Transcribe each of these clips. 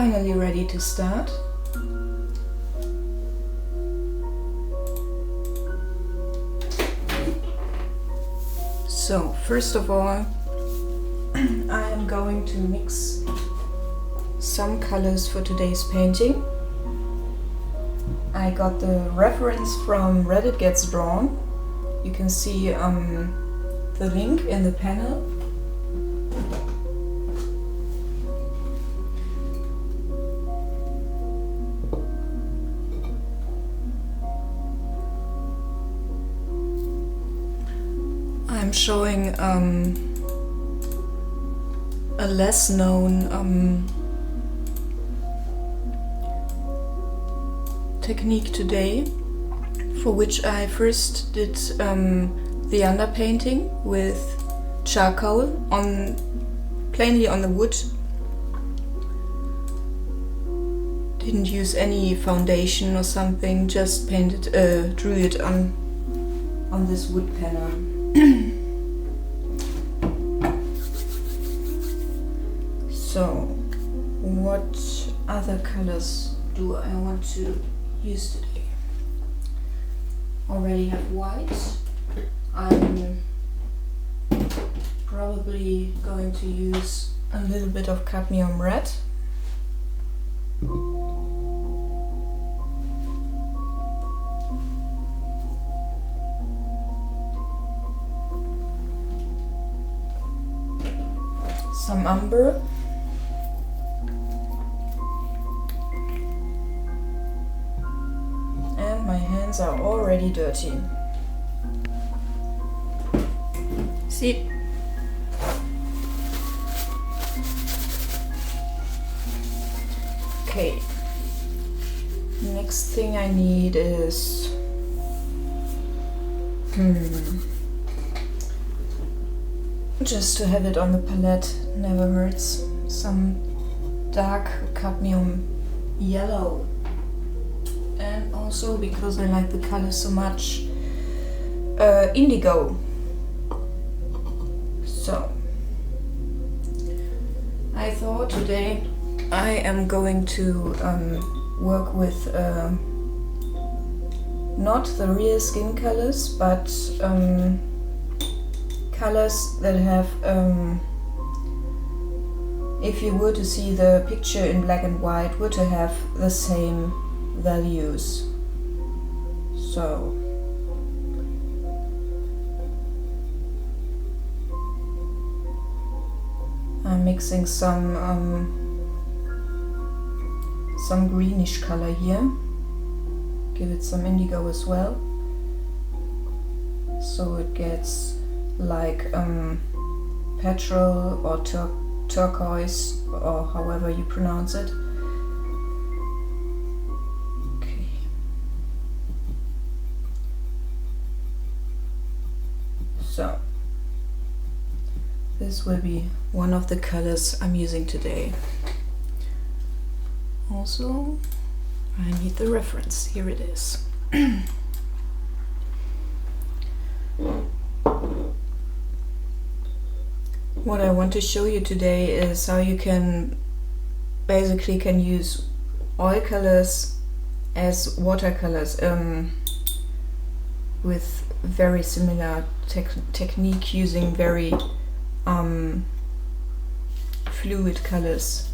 finally ready to start. So, first of all, I am going to mix some colors for today's painting. I got the reference from Redditgetsdrawn. You can see the link in the panel. I'm showing a less known technique today, for which I first did the underpainting with charcoal plainly on the wood. Didn't use any foundation or something, just drew it on this wood panel. So, what other colors do I want to use today? Already have white. I'm probably going to use a little bit of cadmium red. Some umber. And my hands are already dirty. See? Okay. Next thing I need is just to have it on the palette, never hurts. Some dark cadmium yellow. And also, because I like the color so much, indigo. So, I thought today I am going to work with not the real skin colors, but colors that have, if you were to see the picture in black and white, were to have the same values. So I'm mixing some greenish color here. Give it some indigo as well, so it gets like petrol or turquoise, or however you pronounce it. Okay. So this will be one of the colors I'm using today. Also, I need the reference. Here it is. What I want to show you today is how you can use oil colors as watercolors with very similar technique, using very fluid colors.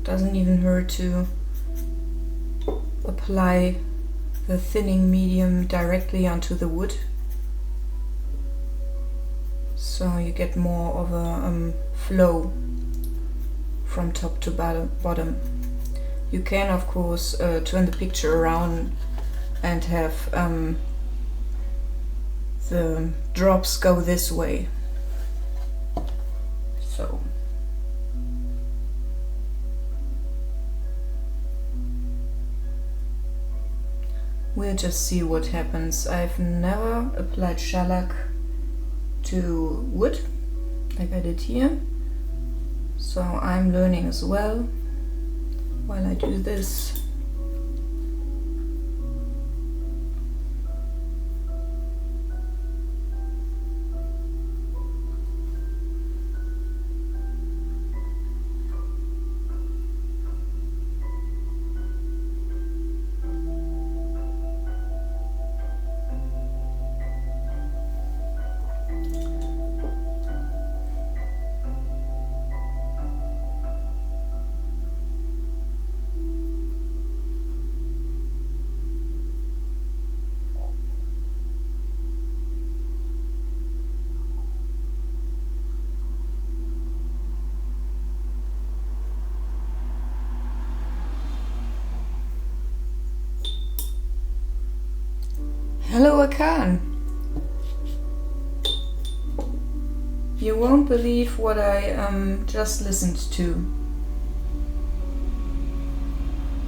Doesn't even hurt to apply the thinning medium directly onto the wood, so you get more of a flow from top to bottom. You can of course turn the picture around and have the drops go this way. So we'll just see what happens. I've never applied shellac to wood like I did here, so I'm learning as well while I do this. Hello Akan! You won't believe what I just listened to.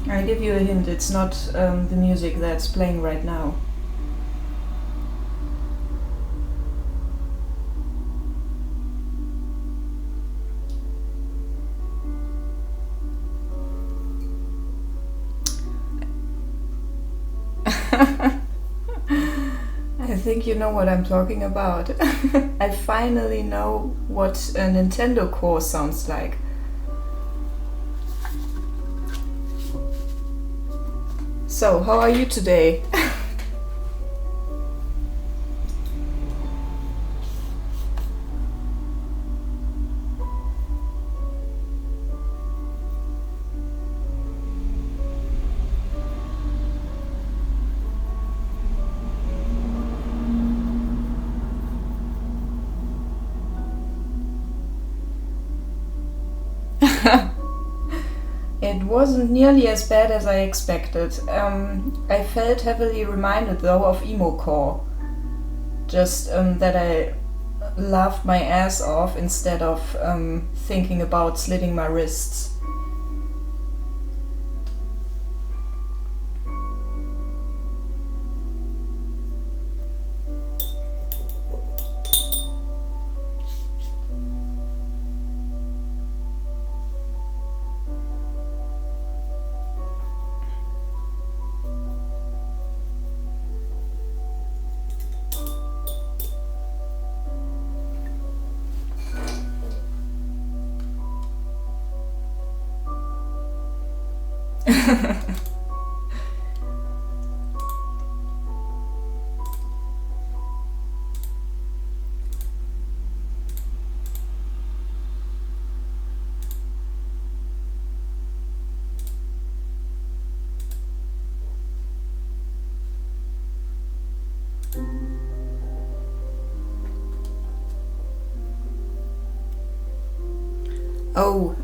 I give you a hint, it's not the music that's playing right now. I think you know what I'm talking about. I finally know what a Nintendo core sounds like. So, how are you today? It wasn't nearly as bad as I expected. I felt heavily reminded though of emo core. Just that I laughed my ass off instead of thinking about slitting my wrists. Oh,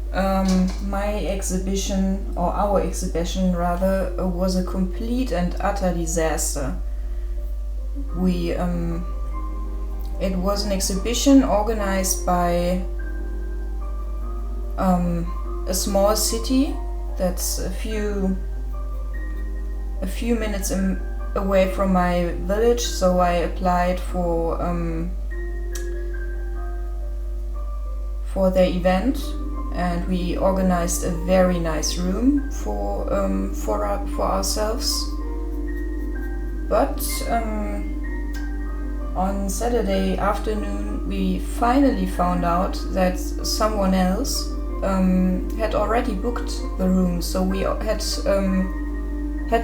my exhibition, or our exhibition rather, was a complete and utter disaster. It was an exhibition organized by a small city that's a few minutes away from my village, so I applied for their event, and we organized a very nice room for ourselves. But on Saturday afternoon we finally found out that someone else had already booked the room, so we had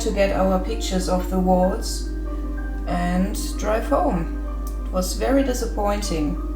to get our pictures off the walls and drive home. It was very disappointing.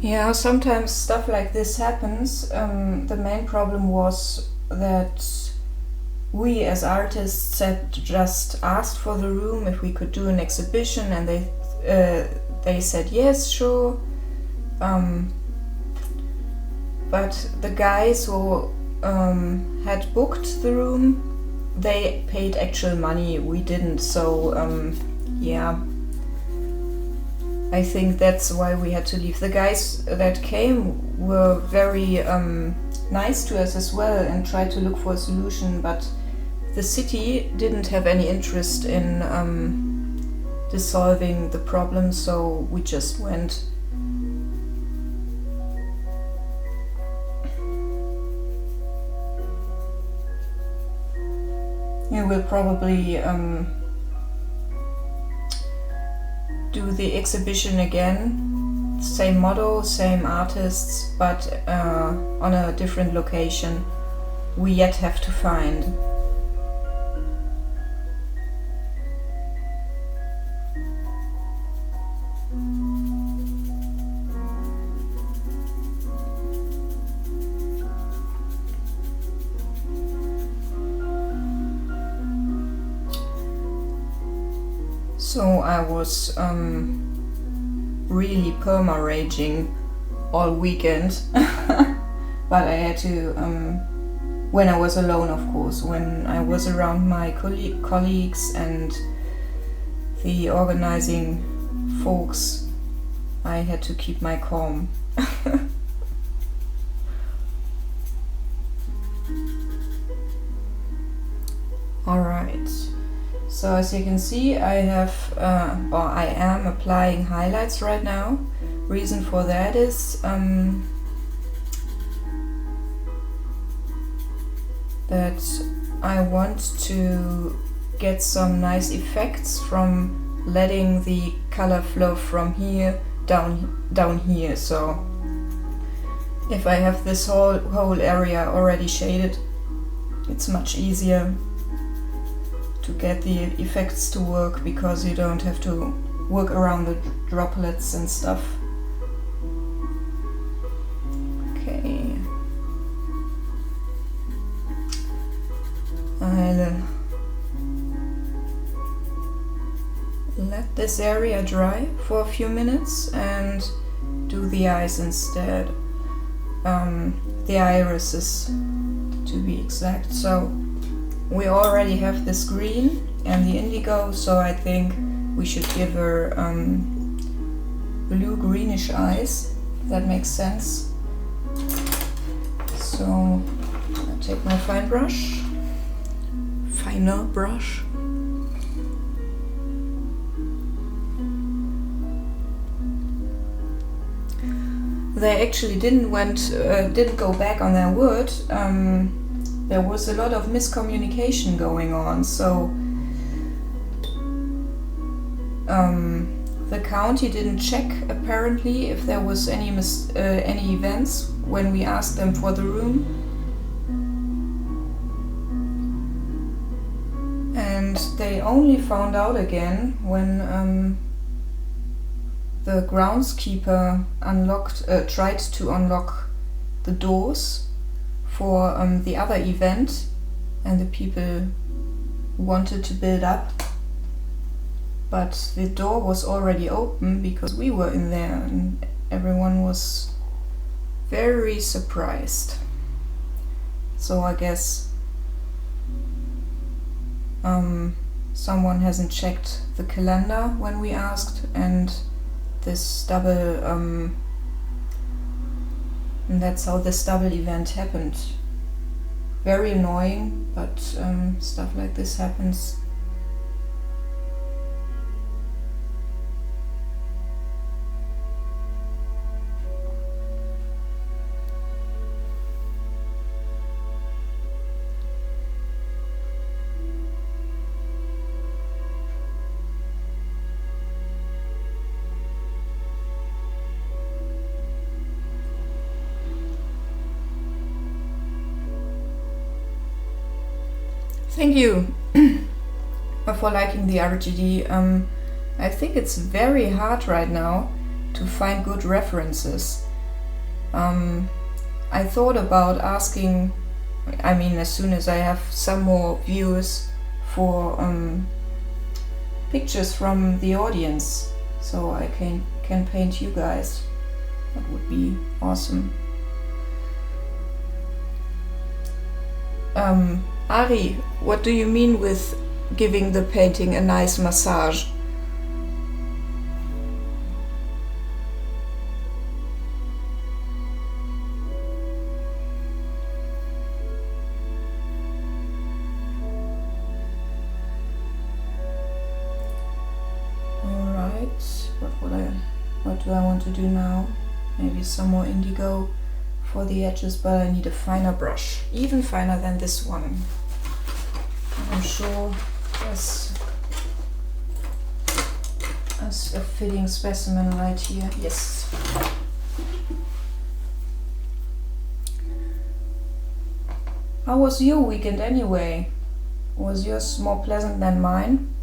Yeah, sometimes stuff like this happens. The main problem was that we as artists had just asked for the room if we could do an exhibition, and they said yes, sure. But the guys who had booked the room, they paid actual money, we didn't, so yeah, I think that's why we had to leave. The guys that came were very nice to us as well and tried to look for a solution, but the city didn't have any interest in dissolving the problem, so we just went. You will probably do the exhibition again, same model, same artists, but on a different location we yet have to find. So I was really perma-raging all weekend, but I had to, when I was alone of course, when I was around my colleagues and the organizing folks, I had to keep my calm. Alright. So as you can see, I am applying highlights right now. Reason for that is that I want to get some nice effects from letting the color flow from here down here. So if I have this whole area already shaded, it's much easier to get the effects to work, because you don't have to work around the droplets and stuff. Okay. I'll let this area dry for a few minutes and do the eyes instead. The irises, to be exact. So we already have this green and the indigo, so I think we should give her blue-greenish eyes. That makes sense. So I'll take my finer brush. They actually didn't go back on their word. There was a lot of miscommunication going on, so the county didn't check apparently if there was any events when we asked them for the room, and they only found out again when the groundskeeper tried to unlock the doors for the other event, and the people wanted to build up, but the door was already open because we were in there, and everyone was very surprised. So I guess someone hasn't checked the calendar when we asked, and this double and that's how this double event happened. Very annoying, but stuff like this happens. Thank you for liking the RGD. I think it's very hard right now to find good references. I thought about asking, I mean, as soon as I have some more views, for pictures from the audience, so I can paint you guys. That would be awesome. Ari, what do you mean with giving the painting a nice massage? What do I want to do now? Maybe some more indigo for the edges, but I need a finer brush, even finer than this one. I'm sure there's a fitting specimen right here. Yes. How was your weekend anyway? Was yours more pleasant than mine?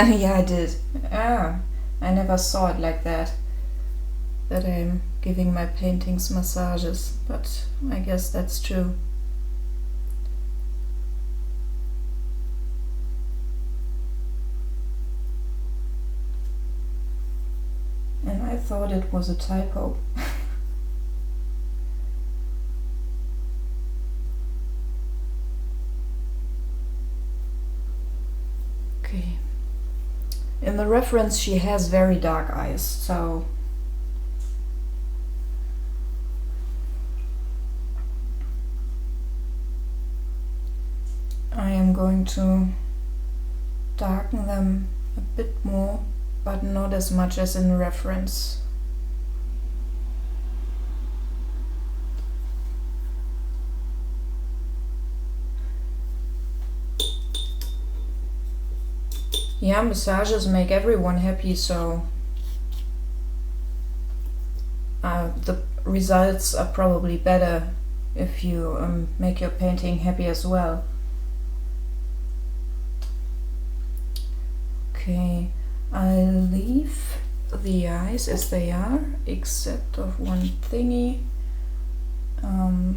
Yeah, I did. Ah, I never saw it like that I'm giving my paintings massages, but I guess that's true. And I thought it was a typo. Okay. In the reference she has very dark eyes, so I am going to darken them a bit more, but not as much as in the reference. Yeah, massages make everyone happy, so the results are probably better if you make your painting happy as well. Okay, I'll leave the eyes as they are, except of one thingy. I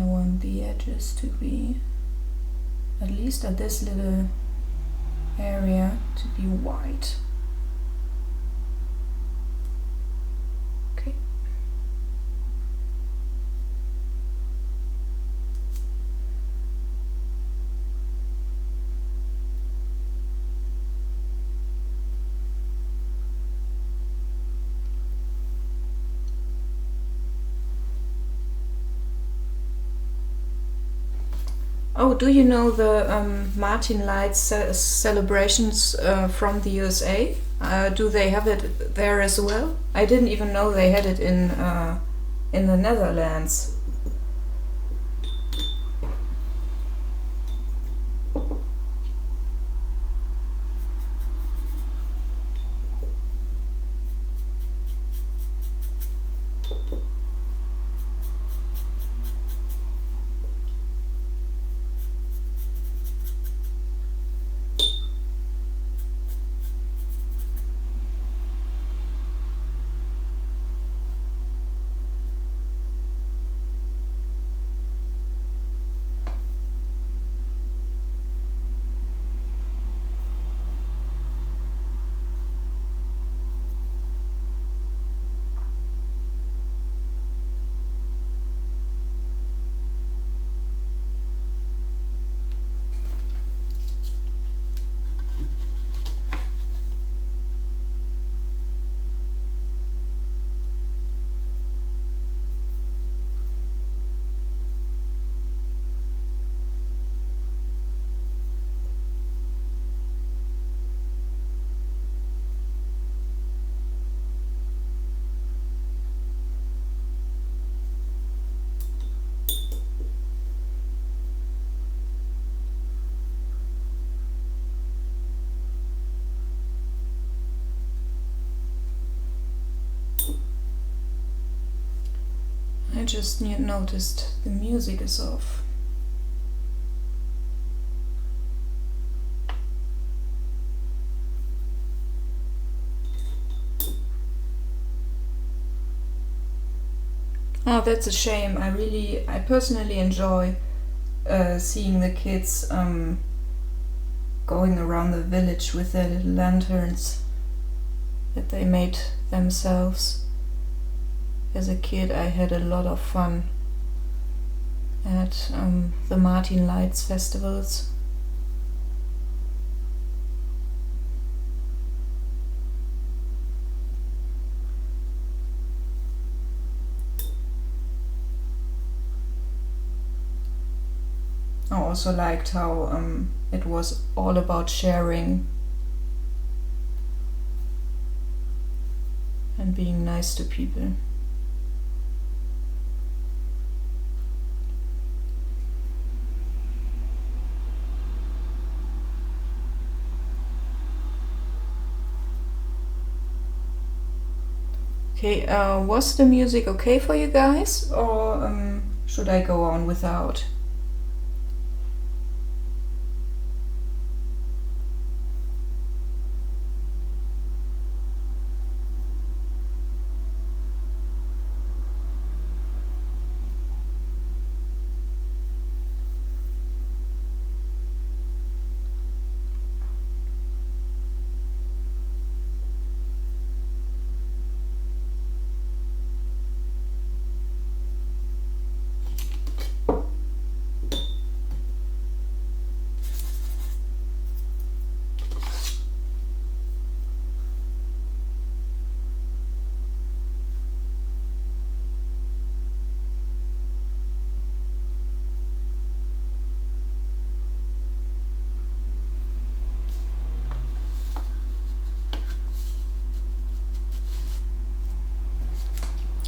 want the edges to be, at least at this little area, to be white. Okay. Oh, do you know the Martin Lights celebrations from the USA? Do they have it there as well? I didn't even know they had it in the Netherlands. just noticed the music is off. Oh, that's a shame. I personally enjoy seeing the kids going around the village with their little lanterns that they made themselves. As a kid, I had a lot of fun at the Martin Lights festivals. I also liked how it was all about sharing and being nice to people. Okay, was the music okay for you guys, or should I go on without?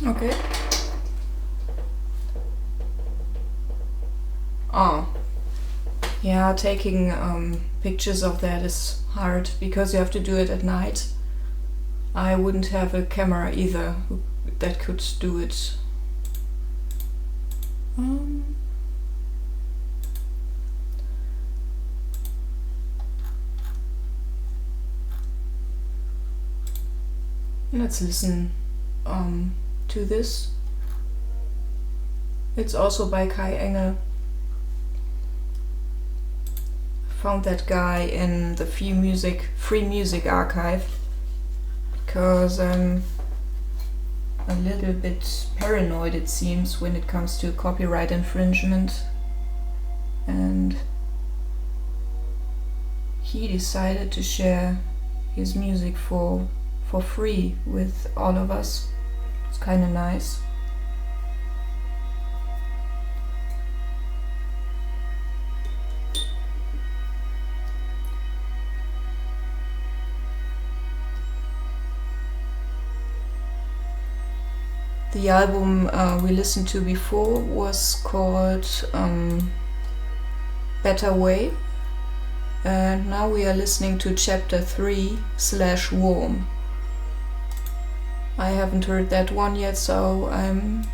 Okay. Oh. Yeah, taking pictures of that is hard because you have to do it at night. I wouldn't have a camera either that could do it. Let's listen to this. It's also by Kai Engel. Found that guy in the free music archive because I'm a little bit paranoid, it seems, when it comes to copyright infringement, and he decided to share his music for free with all of us. It's kind of nice. The album we listened to before was called Better Way, and now we are listening to chapter 3/Warm. I haven't heard that one yet, so I'm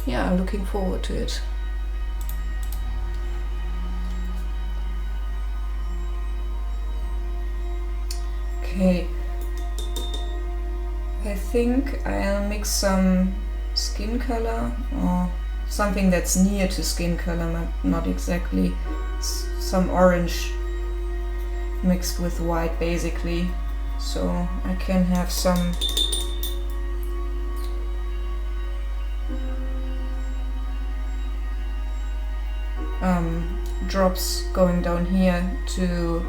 looking forward to it. Okay. I think I'll mix some skin color or something that's near to skin color, not exactly. Some orange mixed with white basically, so I can have some drops going down here to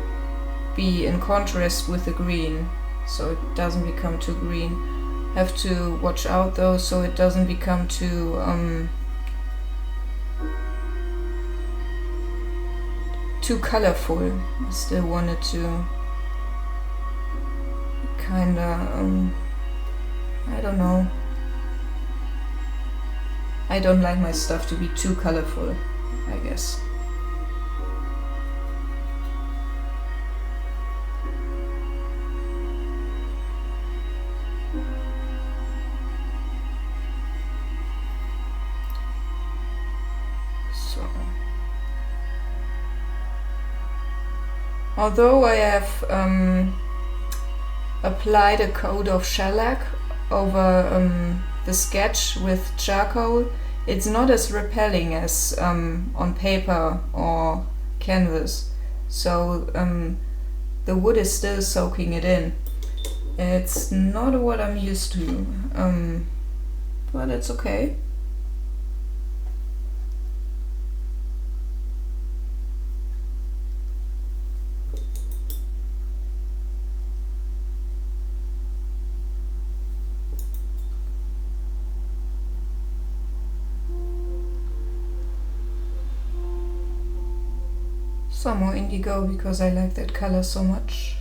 be in contrast with the green, so it doesn't become too green. Have to watch out though, so it doesn't become too colorful. I still wanted to kinda I don't know. I don't like my stuff to be too colorful, I guess. So, although I have applied a coat of shellac over the sketch with charcoal, it's not as repelling as on paper or canvas. So the wood is still soaking it in. It's not what I'm used to, but it's okay. Some more indigo because I like that color so much.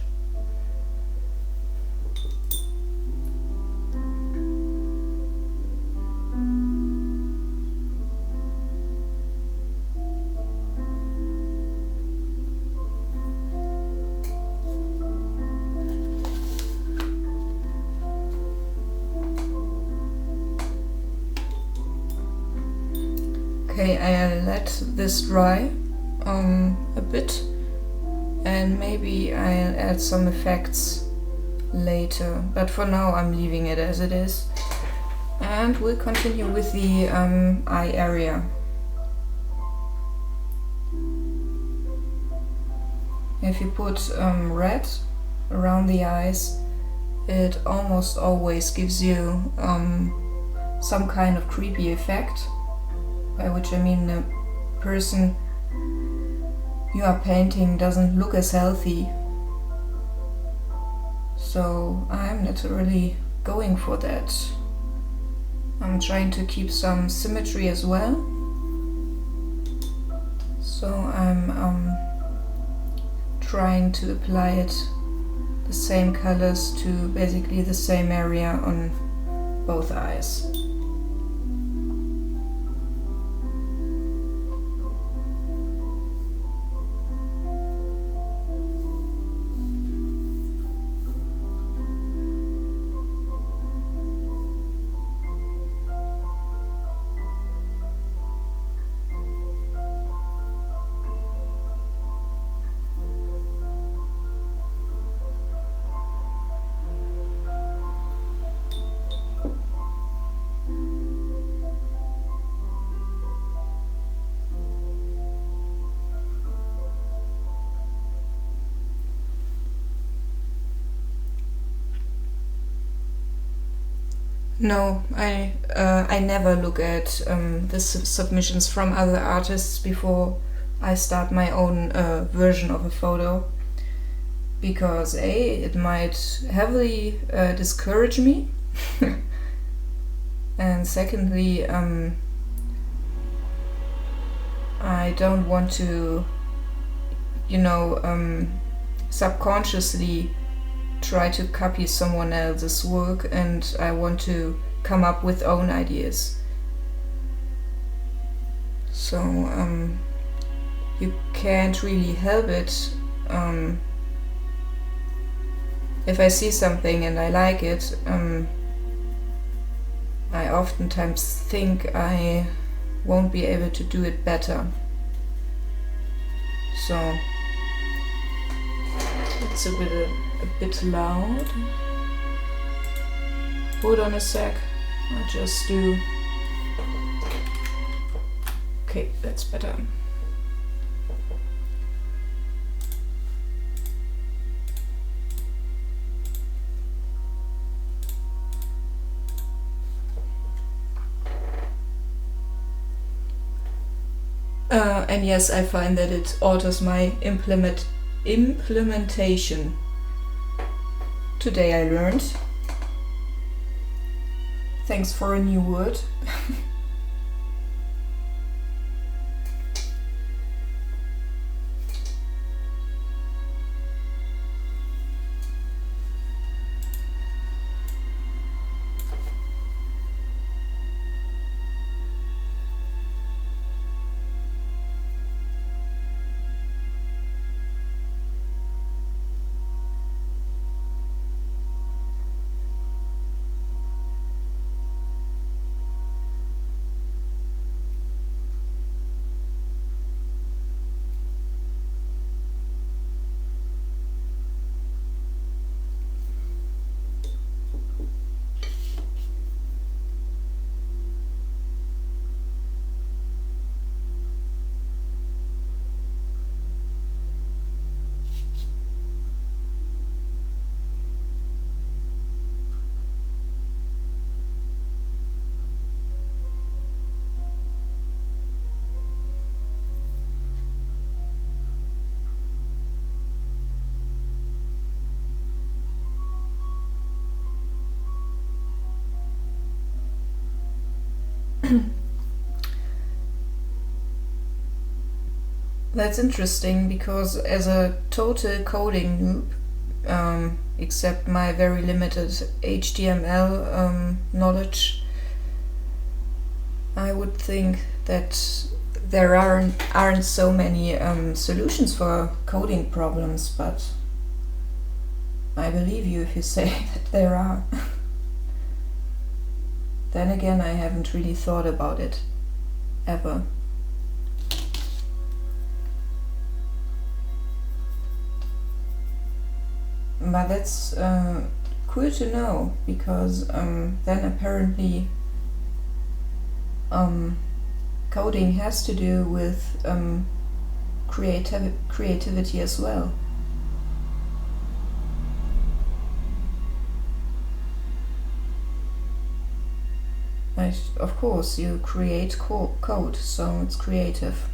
Okay, I'll let this dry a bit, and maybe I'll add some effects later, but for now I'm leaving it as it is, and we'll continue with the eye area. If you put red around the eyes, it almost always gives you some kind of creepy effect, by which I mean the person you are painting doesn't look as healthy. So I'm not really going for that. I'm trying to keep some symmetry as well. So I'm trying to apply it the same colors to basically the same area on both eyes. No, I never look at the submissions from other artists before I start my own version of a photo, because A, it might heavily discourage me, and secondly, I don't want to, subconsciously try to copy someone else's work, and I want to come up with own ideas. So you can't really help it. If I see something and I like it, I oftentimes think I won't be able to do it better. So it's a bit loud. Hold on a sec. I'll just do. Okay, that's better. And yes, I find that it alters my implementation. Today I learned. Thanks for a new word. That's interesting, because as a total coding noob, except my very limited HTML knowledge, I would think that there aren't so many solutions for coding problems, but I believe you if you say that there are. Then again, I haven't really thought about it ever. But that's cool to know, because then apparently coding has to do with creativity as well. Of course, you create code, so it's creative.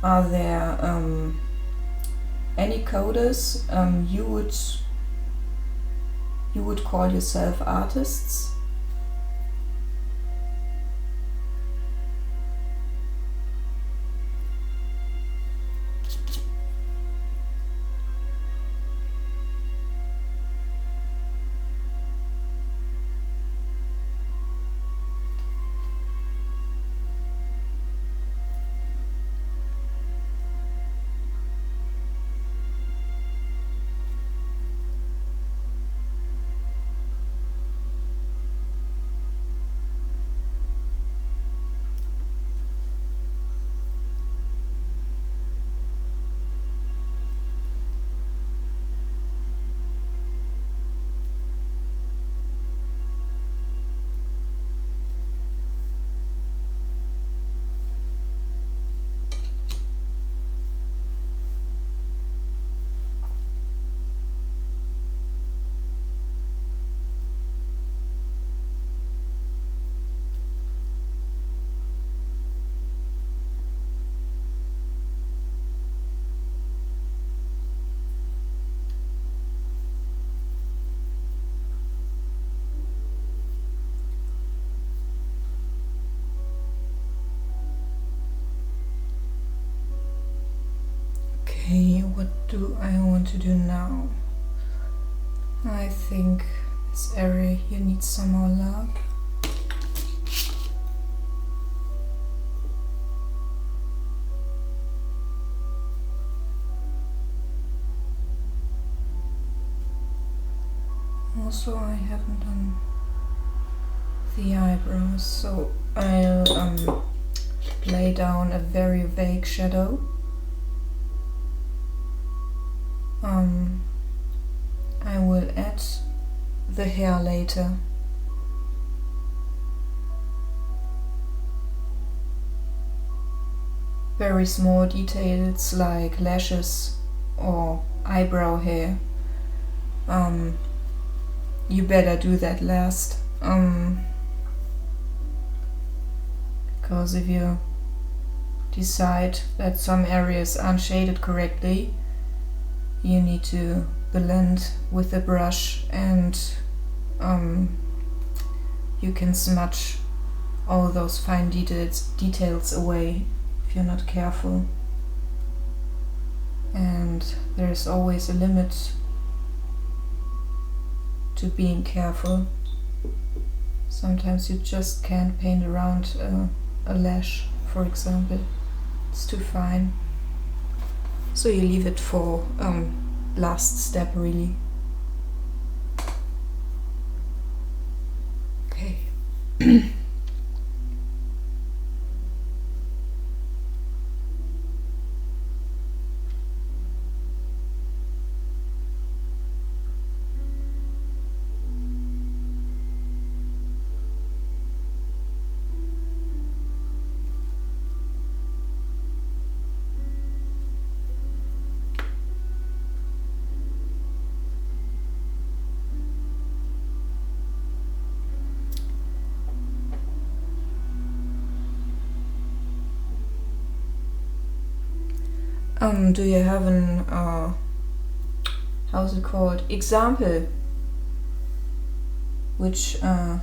Are there any coders you would call yourself artists? Okay, what do I want to do now? I think this area here needs some more love. Also, I haven't done the eyebrows, so I'll lay down a very vague shadow. I will add the hair later. Very small details like lashes or eyebrow hair. You better do that last. Because if you decide that some areas aren't shaded correctly, you need to blend with the brush, and you can smudge all those fine details away if you're not careful. And there's always a limit to being careful. Sometimes you just can't paint around a lash, for example. It's too fine. So you leave it for last step, really. Okay. Do you have an how's it called, example which of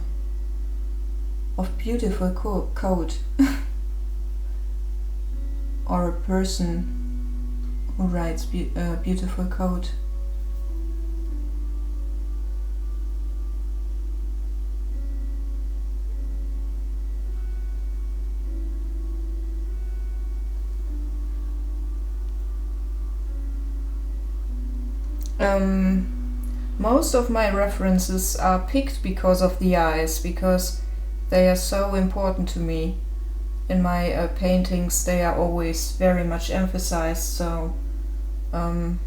beautiful coat or a person who writes beautiful code. Most of my references are picked because of the eyes, because they are so important to me. In my paintings they are always very much emphasized, so I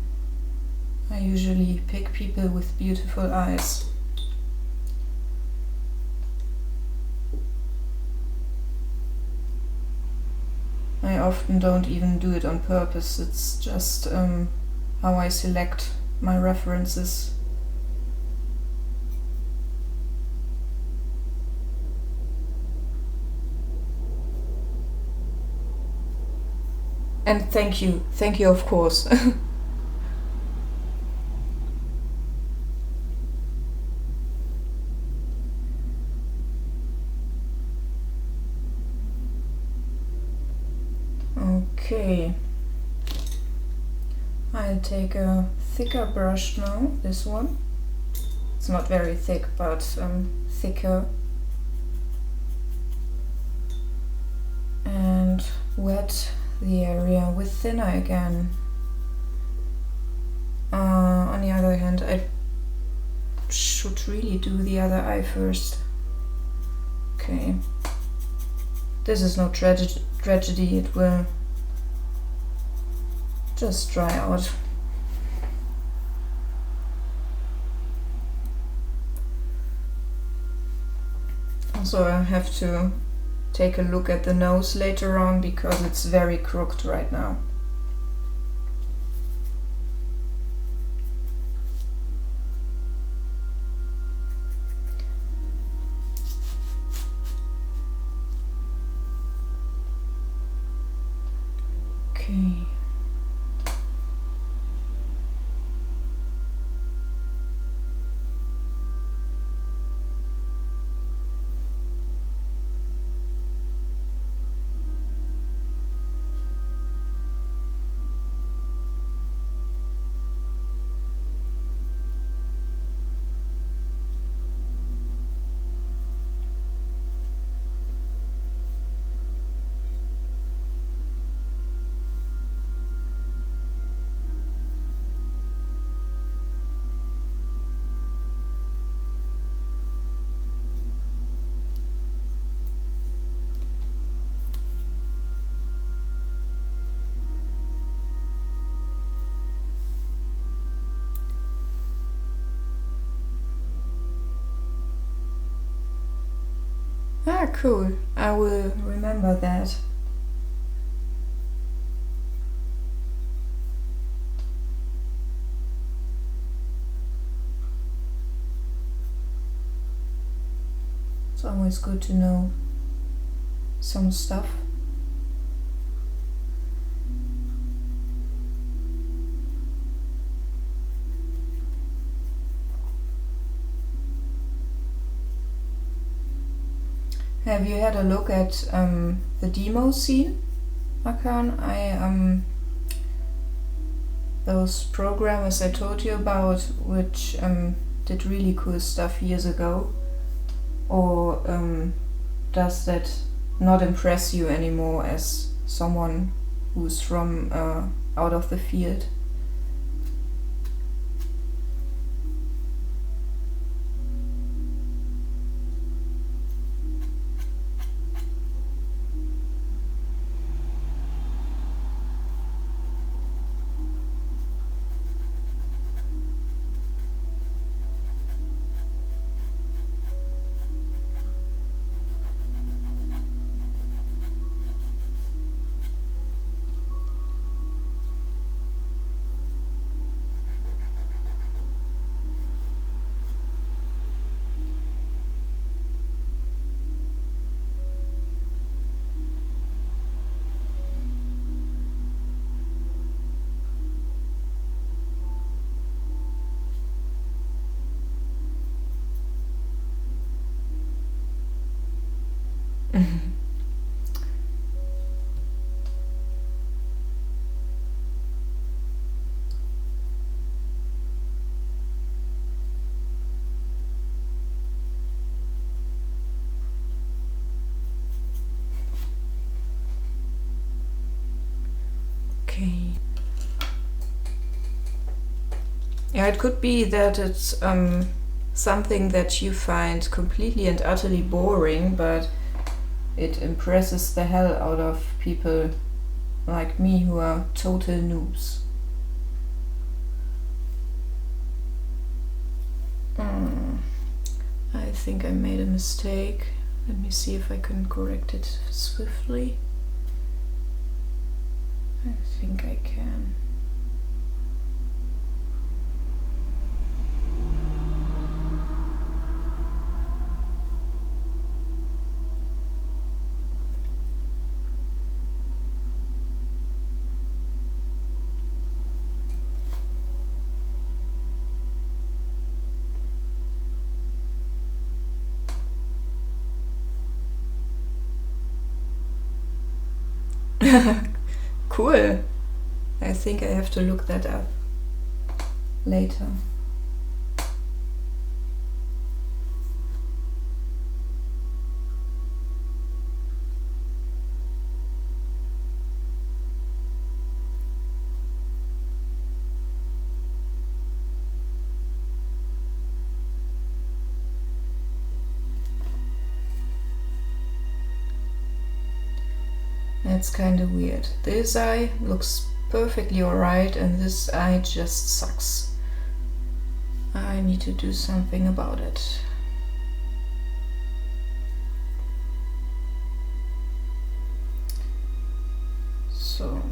usually pick people with beautiful eyes. I often don't even do it on purpose, it's just how I select my references. And thank you of course. Okay, I'll take a thicker brush now, this one. It's not very thick, but thicker. And wet the area with thinner again. On the other hand, I should really do the other eye first. Okay. This is no tragedy, it will just dry out. Also, I have to take a look at the nose later on because it's very crooked right now. Okay. Ah, cool. I will remember that. It's always good to know some stuff. Have you had a look at the demo scene, Akan? Those programmers I told you about, which did really cool stuff years ago, or does that not impress you anymore as someone who's from out of the field? Okay. Yeah, it could be that it's something that you find completely and utterly boring, but it impresses the hell out of people like me who are total noobs. I think I made a mistake. Let me see if I can correct it swiftly. I think I can. Cool. I think I have to look that up later. That's kind of weird. This eye looks perfectly alright and this eye just sucks. I need to do something about it. So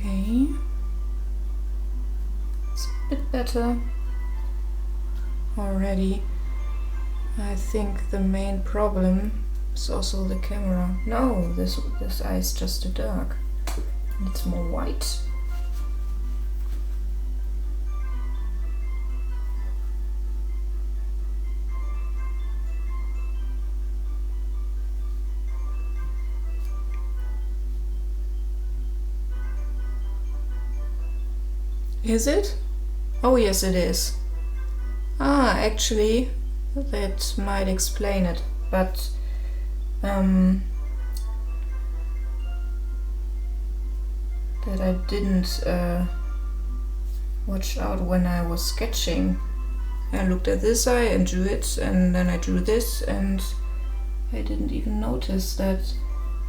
okay. It's a bit better already. I think the main problem is also the camera. No, this eye is just too dark. It's more white. Is it? Oh yes, it is. Ah, actually, that might explain it, but that I didn't watch out when I was sketching. I looked at this eye and drew it, and then I drew this, and I didn't even notice that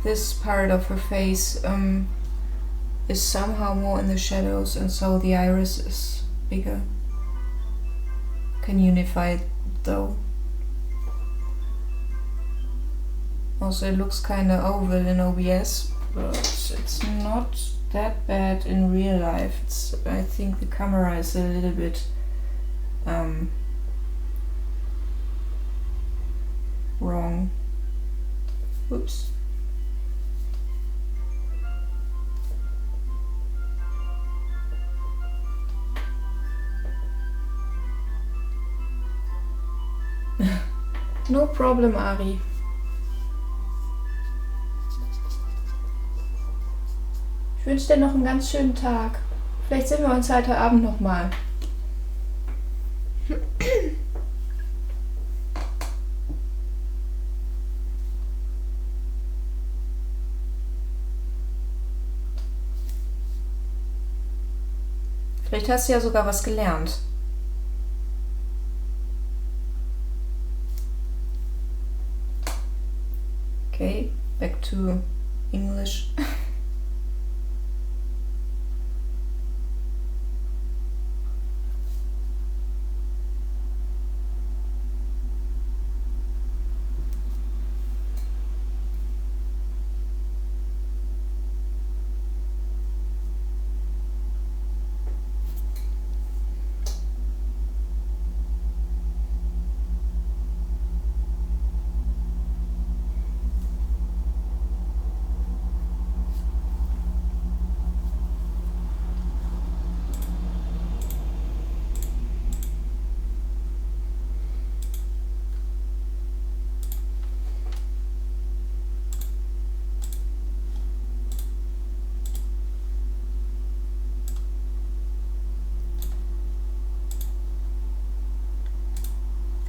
this part of her face is somehow more in the shadows, and so the iris is bigger. Can unify it though. Also, it looks kinda oval in OBS, but it's not that bad in real life. I think the camera is a little bit wrong. Oops. No problem, Ari. Ich wünsche dir noch einen ganz schönen Tag. Vielleicht sehen wir uns heute Abend noch mal. Vielleicht hast du ja sogar was gelernt. Okay, back to English.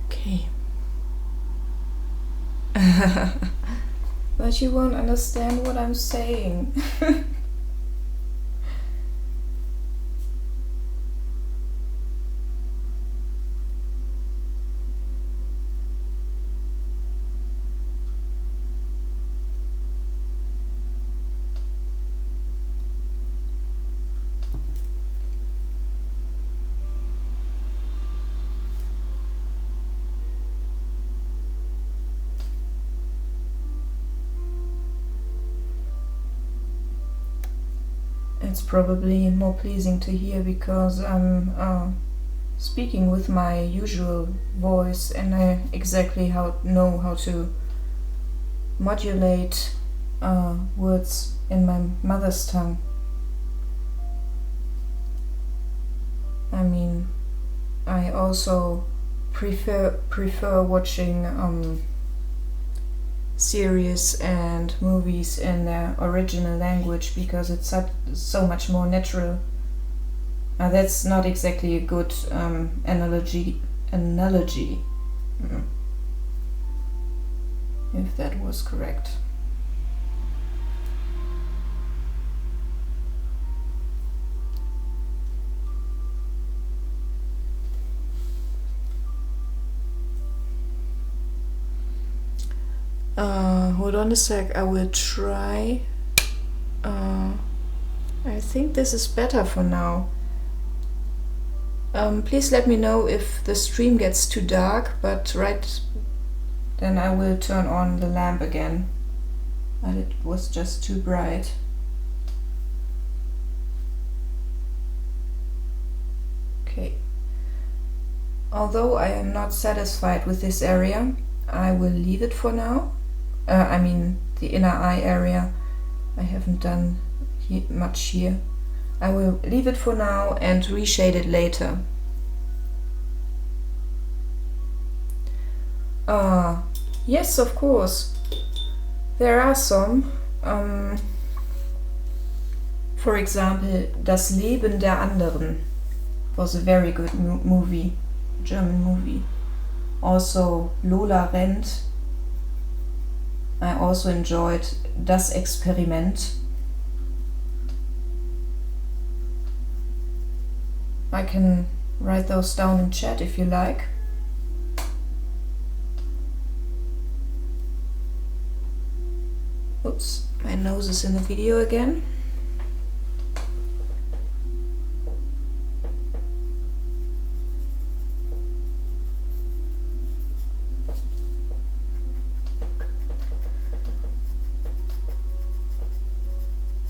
Okay. But you won't understand what I'm saying. It's probably more pleasing to hear because I'm speaking with my usual voice and I exactly know how to modulate words in my mother's tongue. I mean, I also prefer watching series and movies in their original language because it's so much more natural. That's not exactly a good analogy. If that was correct. Hold on a sec, I will try. I think this is better for now. Please let me know if the stream gets too dark, but then I will turn on the lamp again. And it was just too bright. Okay. Although I am not satisfied with this area, I will leave it for now. I mean the inner eye area. I haven't done much here. I will leave it for now and reshade it later. Yes, of course. There are some. For example, Das Leben der Anderen was a very good movie, German movie. Also Lola rennt. I also enjoyed Das Experiment. I can write those down in chat if you like. Oops, my nose is in the video again.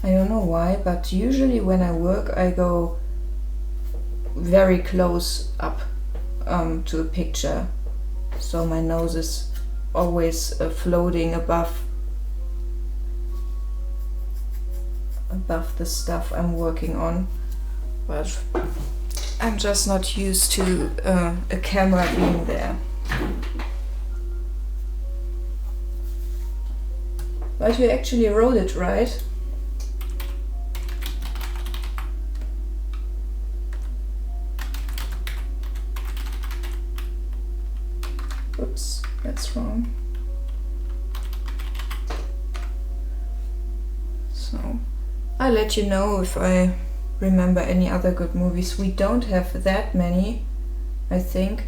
I don't know why, but usually when I work I go very close up to a picture, so my nose is always floating above the stuff I'm working on, but I'm just not used to a camera being there. But we actually wrote it right. Oops, that's wrong. So I'll let you know if I remember any other good movies. We don't have that many, I think.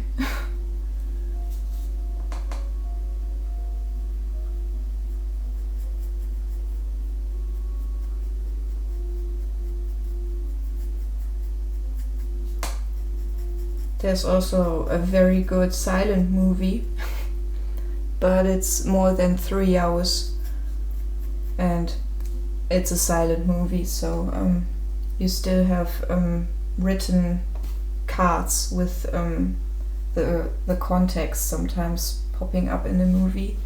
There's also a very good silent movie, but it's more than 3 hours and it's a silent movie, so you still have written cards with the context sometimes popping up in the movie,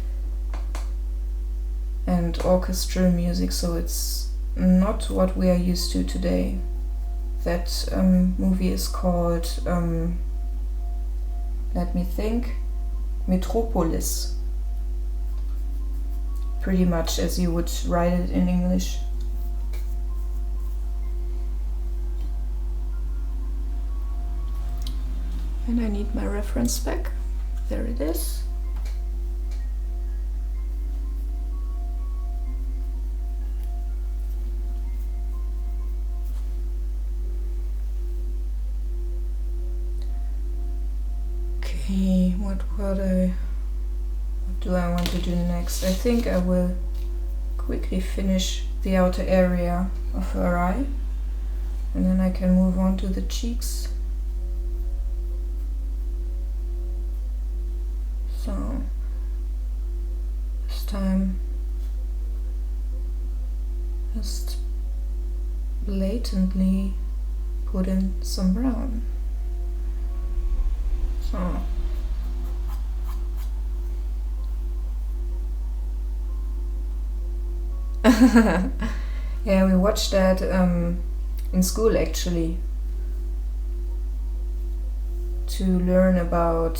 and orchestral music, so it's not what we are used to today. That movie is called, let me think, Metropolis. Pretty much as you would write it in English. And I need my reference back. There it is. Okay, what do I want to do next? I think I will quickly finish the outer area of her eye, and then I can move on to the cheeks. So this time just blatantly put in some brown. So yeah, we watched that in school actually, to learn about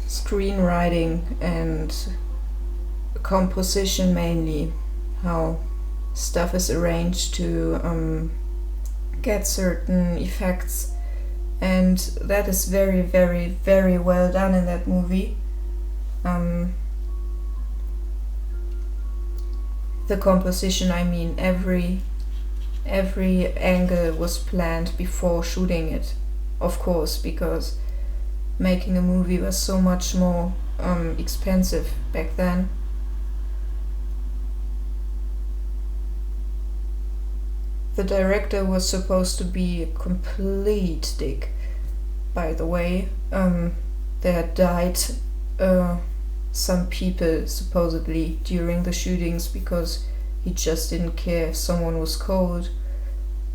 screenwriting and composition, mainly how stuff is arranged to get certain effects, and that is very, very, very well done in that movie. The composition, I mean, every angle was planned before shooting it, of course, because making a movie was so much more expensive back then. The director was supposed to be a complete dick, by the way. There died some people supposedly during the shootings because he just didn't care if someone was cold,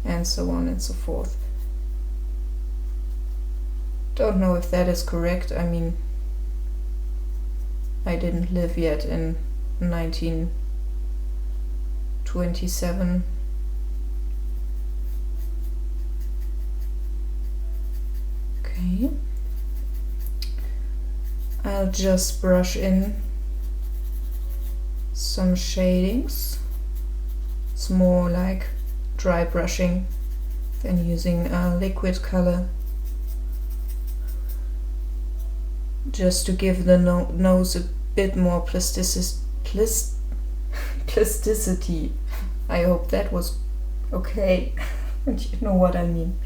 and so on and so forth. Don't know if that is correct. I mean, I didn't live yet in 1927. Okay. I'll just brush in some shadings. It's more like dry brushing than using a liquid color, just to give the nose a bit more plasticity. I hope that was okay. You know what I mean.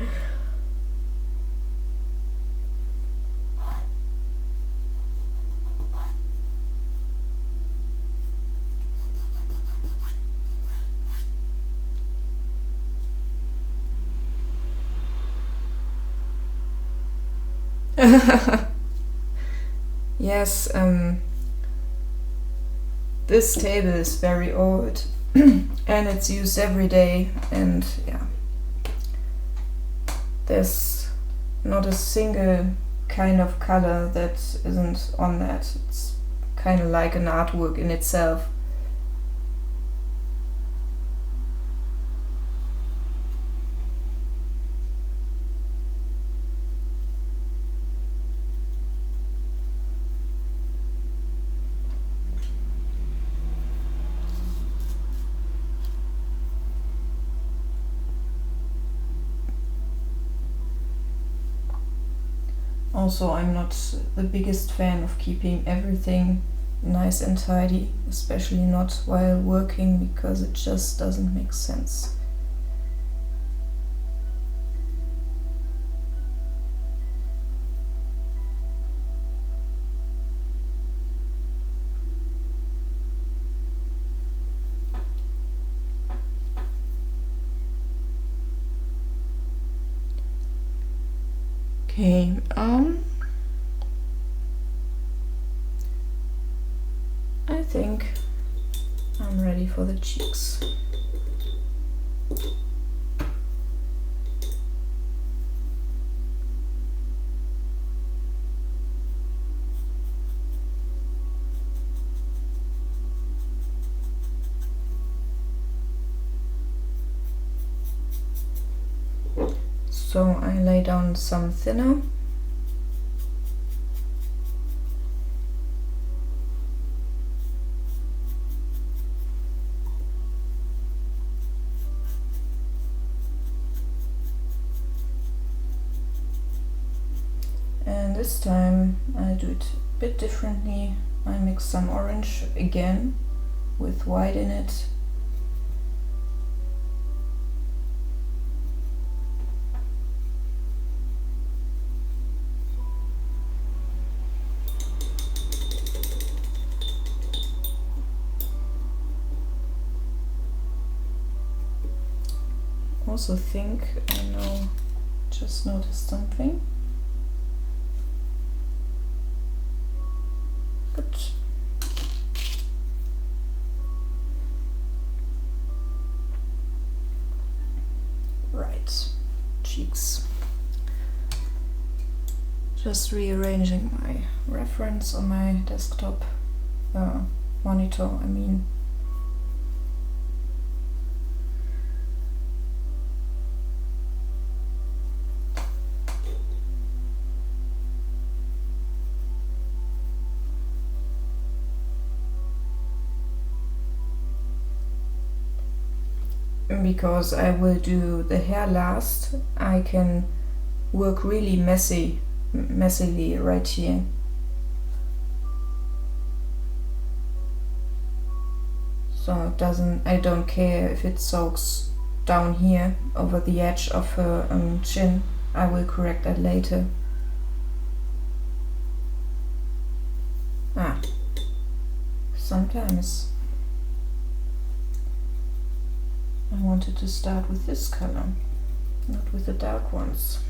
Yes, this table is very old and it's used every day, and yeah, there's not a single kind of color that isn't on that. It's kind of like an artwork in itself. Also, I'm not the biggest fan of keeping everything nice and tidy, especially not while working, because it just doesn't make sense. Okay, I think I'm ready for the cheeks. So I lay down some thinner. And this time I do it a bit differently. I mix some orange again with white in it. Also think I just noticed something. Good. Right, cheeks. Just rearranging my reference on my desktop monitor, I mean. Because I will do the hair last, I can work really messily right here. So I don't care if it soaks down here over the edge of her chin. I will correct that later. Sometimes I wanted to start with this color, not with the dark ones.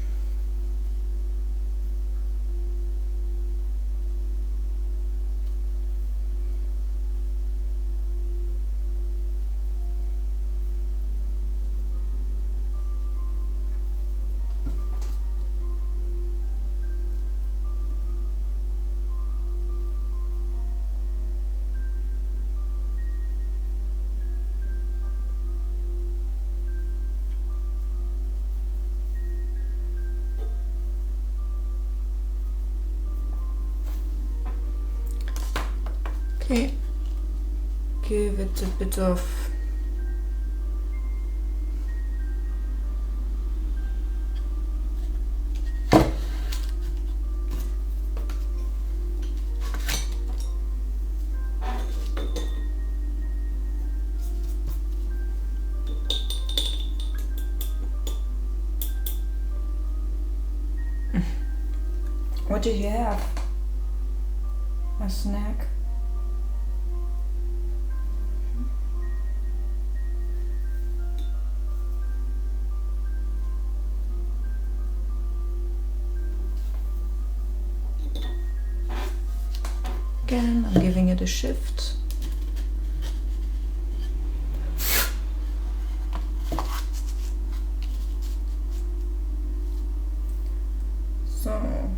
Okay, give it a bit of What did you have? A snack? Again, I'm giving it a shift. So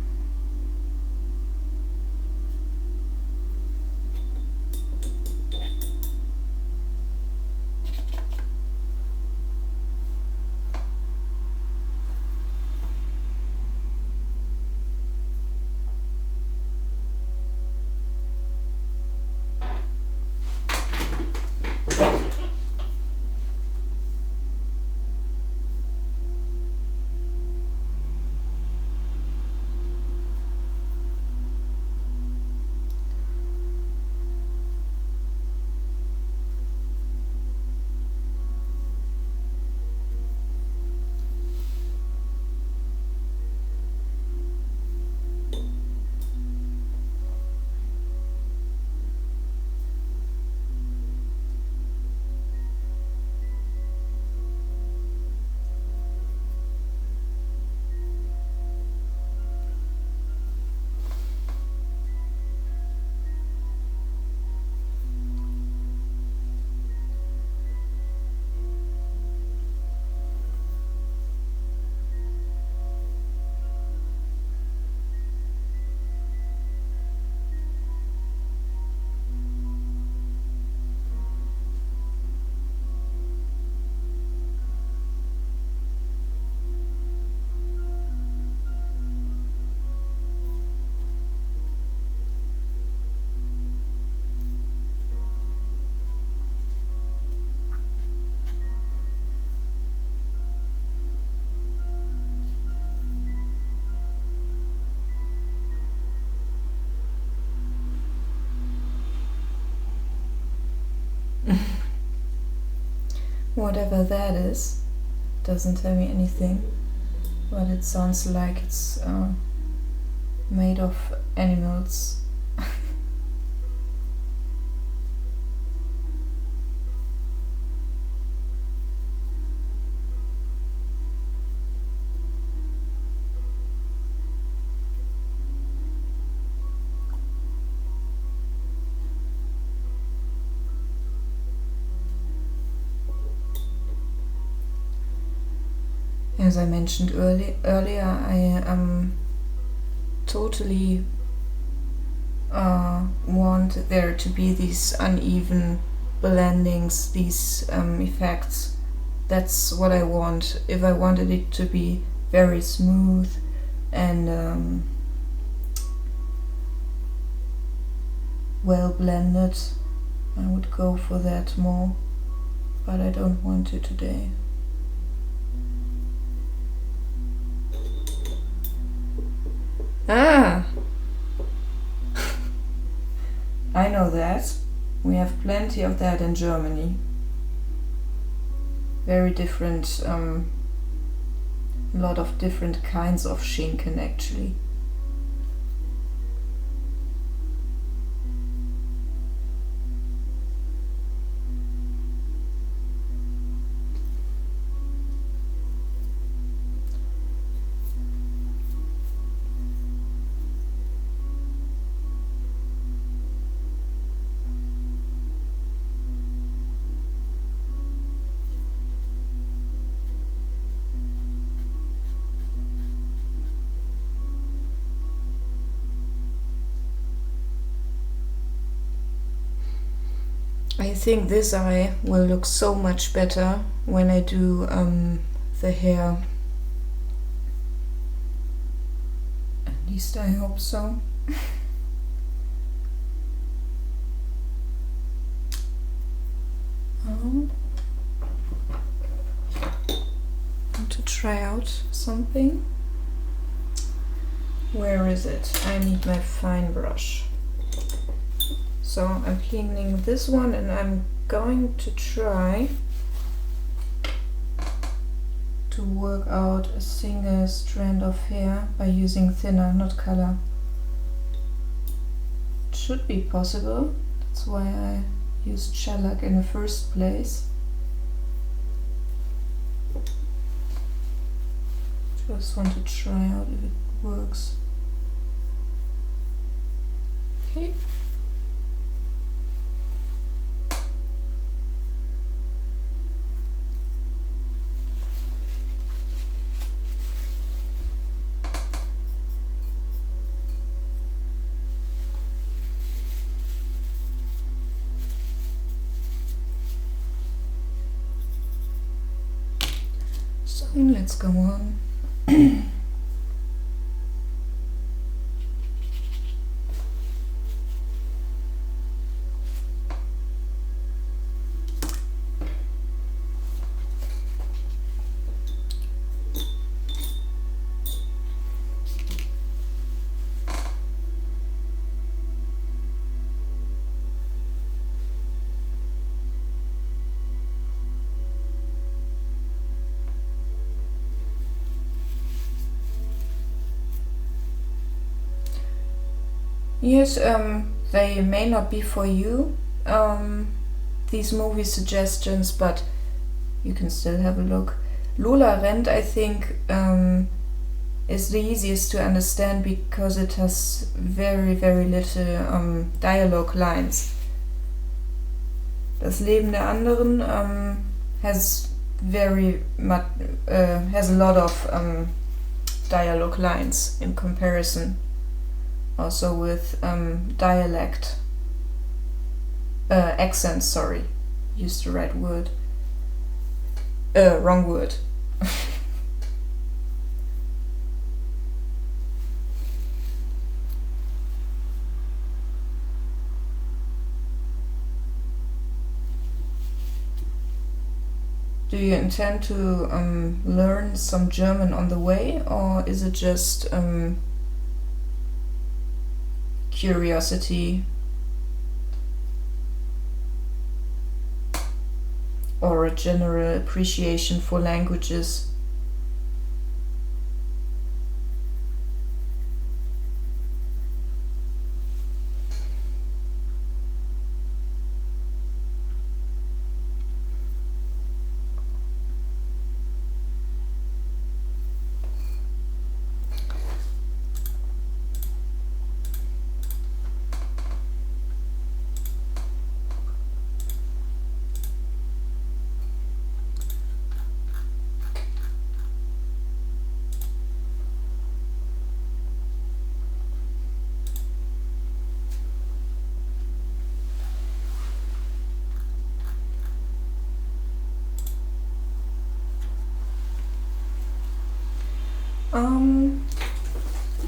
Whatever that is, doesn't tell me anything, but it sounds like it's made of animals. As I mentioned earlier, I totally want there to be these uneven blendings, these effects. That's what I want. If I wanted it to be very smooth and well blended, I would go for that more, but I don't want to today. Ah! I know that. We have plenty of that in Germany. Very different, a lot of different kinds of Schinken actually. I think this eye will look so much better when I do the hair. At least I hope so. Want to try out something? Where is it? I need my fine brush. So I'm cleaning this one and I'm going to try to work out a single strand of hair by using thinner, not color. It should be possible, that's why I used shellac in the first place. Just want to try out if it works. Okay. So let's go on. Yes, they may not be for you, these movie suggestions, but you can still have a look. Lola Rent, I think, is the easiest to understand because it has very, very little dialogue lines. Das Leben der anderen has a lot of dialogue lines in comparison. Also with dialect, accents, sorry, used the right word, wrong word. Do you intend to learn some German on the way, or is it just curiosity? or a general appreciation for languages.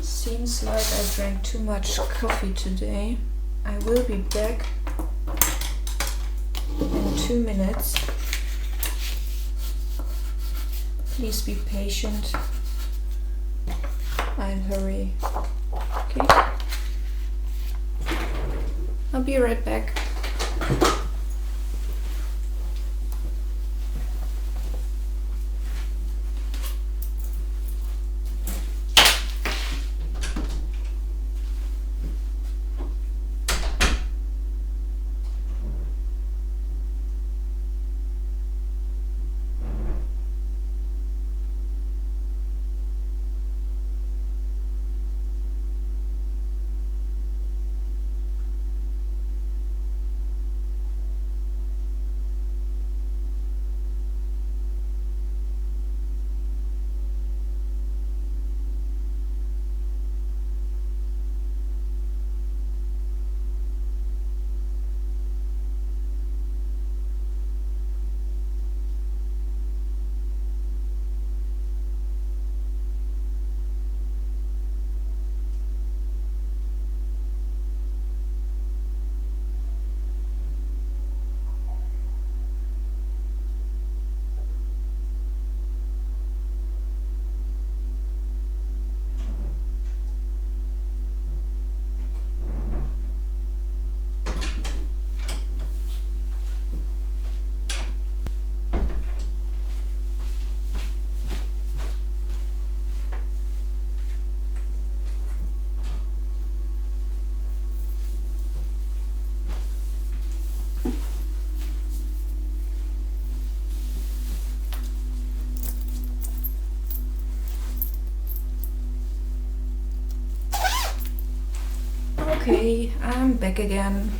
Seems like I drank too much coffee today. I will be back in 2 minutes. Please be patient. I'll hurry. Okay. I'll be right back. Okay, I'm back again.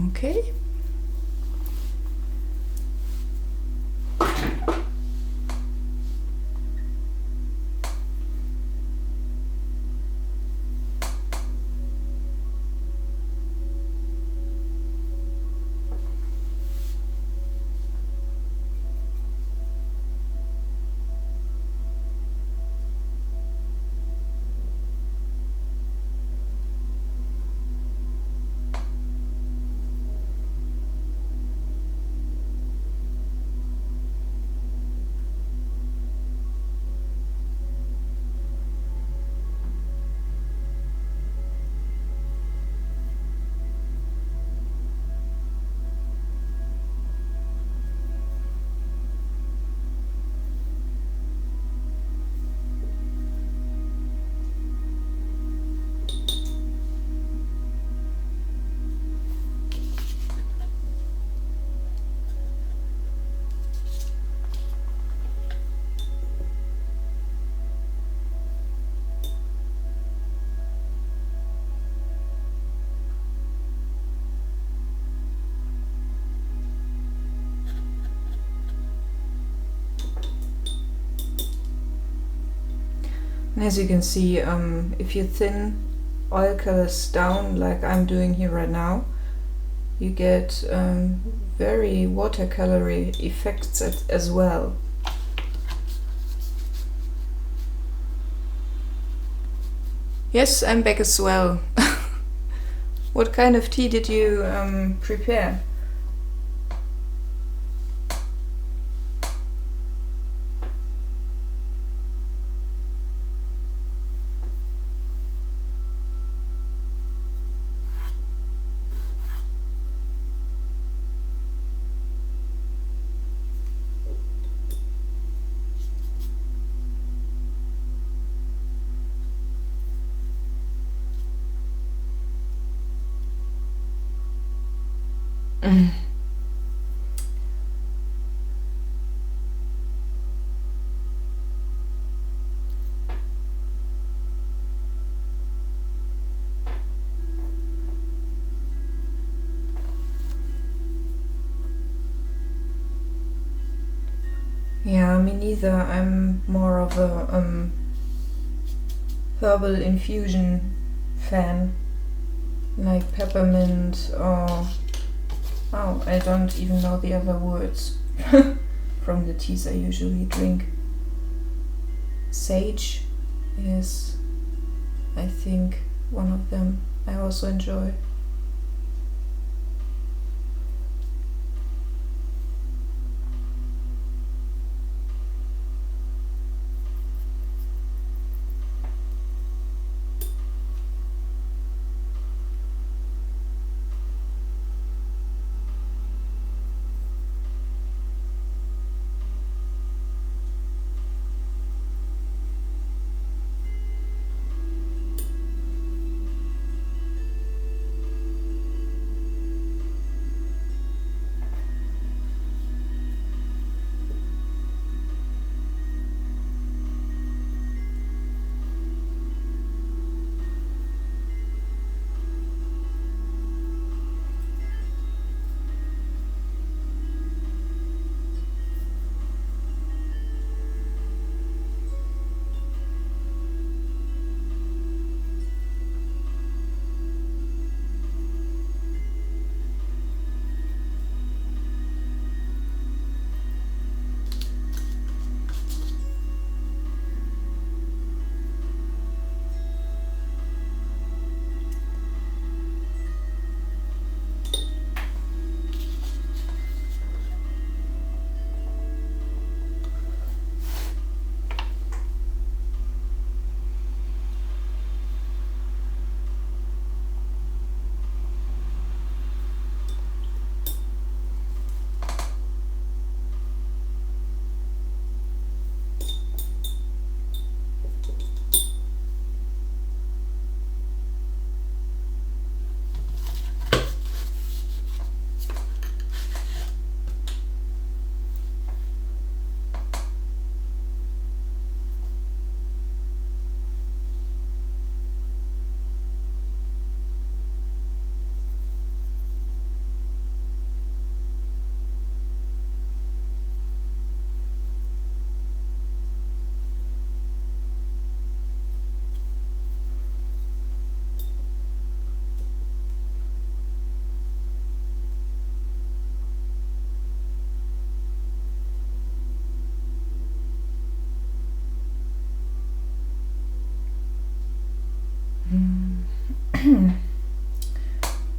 Okay. And as you can see, if you thin oil colors down like I'm doing here right now, you get very watercolory effects as well. Yes, I'm back as well. What kind of tea did you prepare? Yeah, me neither. I'm more of a herbal infusion fan, like peppermint or oh, I don't even know the other words from the teas I usually drink. Sage is, I think, one of them I also enjoy.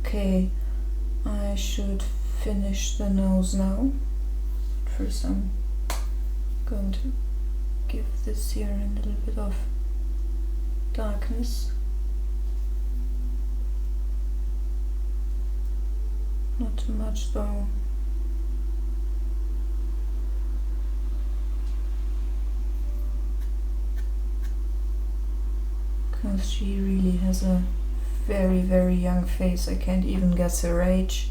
Okay, I should finish the nose now. First I'm going to give this here a little bit of darkness. Not too much though. Because she really has a very, very young face. I can't even guess her age.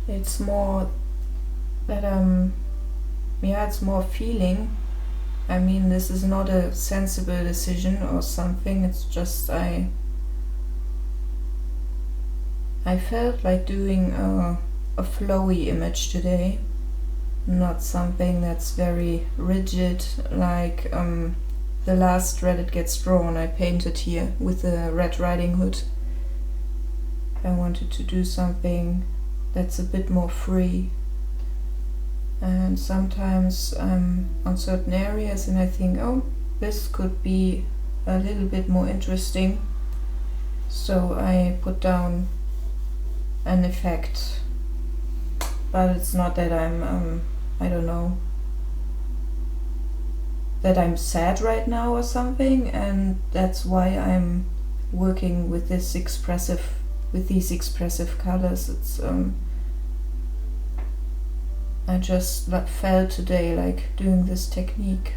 It's more that I'm yeah, it's more feeling. I mean, this is not a sensible decision or something, it's just I felt like doing a flowy image today, not something that's very rigid like the last Redditgetsdrawn I painted here with the Red Riding Hood. I wanted to do something that's a bit more free. And sometimes I'm on certain areas and I think, oh, this could be a little bit more interesting. So I put down an effect. But it's not that I'm, I don't know, that I'm sad right now or something, and that's why I'm working with these expressive colors. It's I just felt today like doing this technique.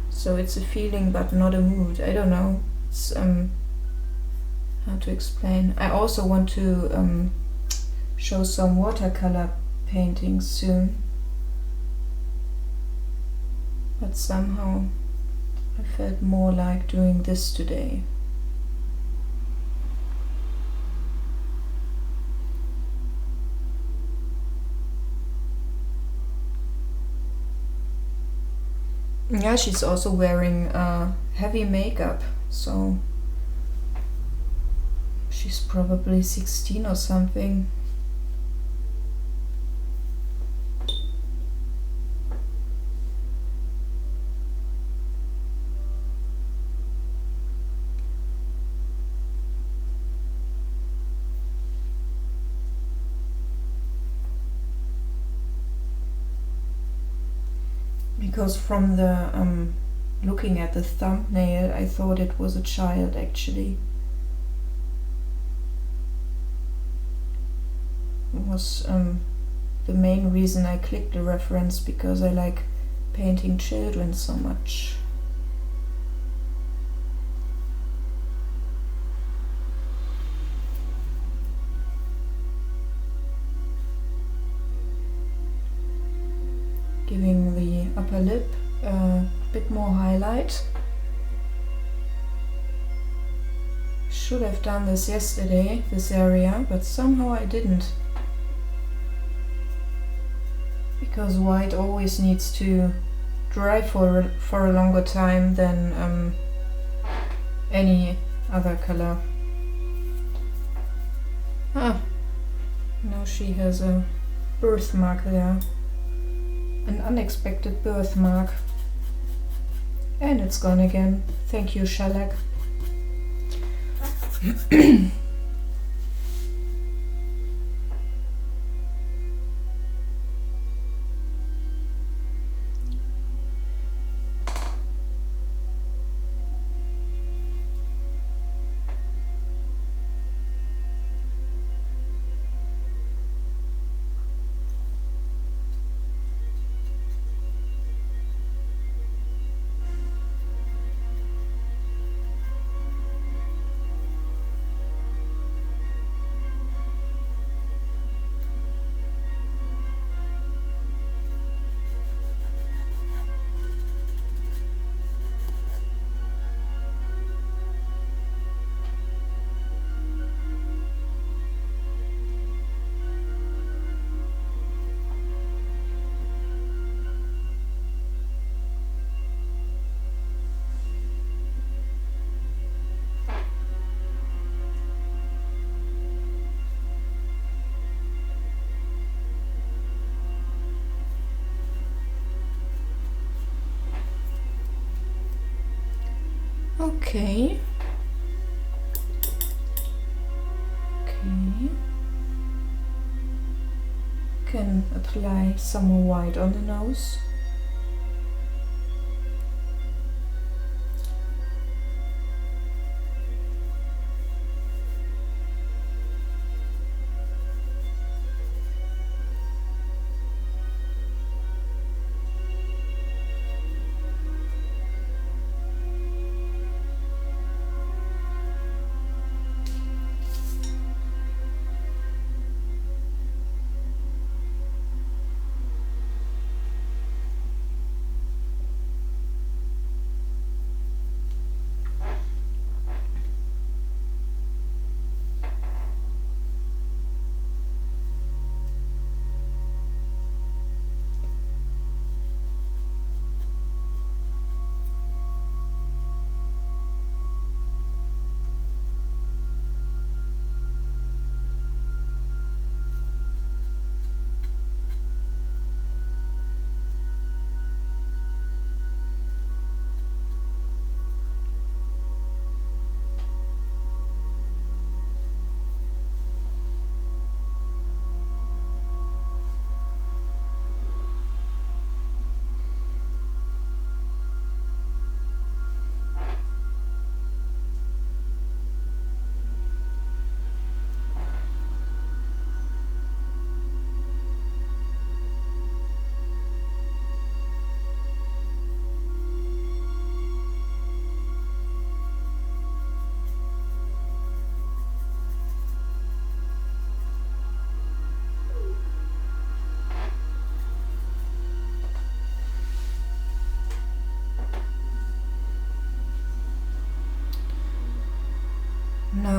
So it's a feeling but not a mood. I don't know. It's how to explain. I also want to show some watercolor paintings soon. But somehow I felt more like doing this today. Yeah, she's also wearing heavy makeup, so she's probably 16 or something. Because from the looking at the thumbnail, I thought it was a child actually. It was the main reason I clicked the reference, because I like painting children so much. Giving the upper lip a bit more highlight. Should have done this yesterday, this area, but somehow I didn't. Because white always needs to dry for a longer time than any other color. Ah, now she has a birthmark there. An unexpected birthmark. And it's gone again. Thank you, shellac. Okay. Can apply some more white on the nose.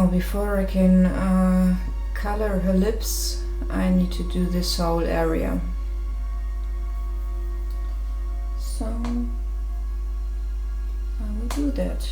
Now, before I can color her lips, I need to do this whole area. So I will do that.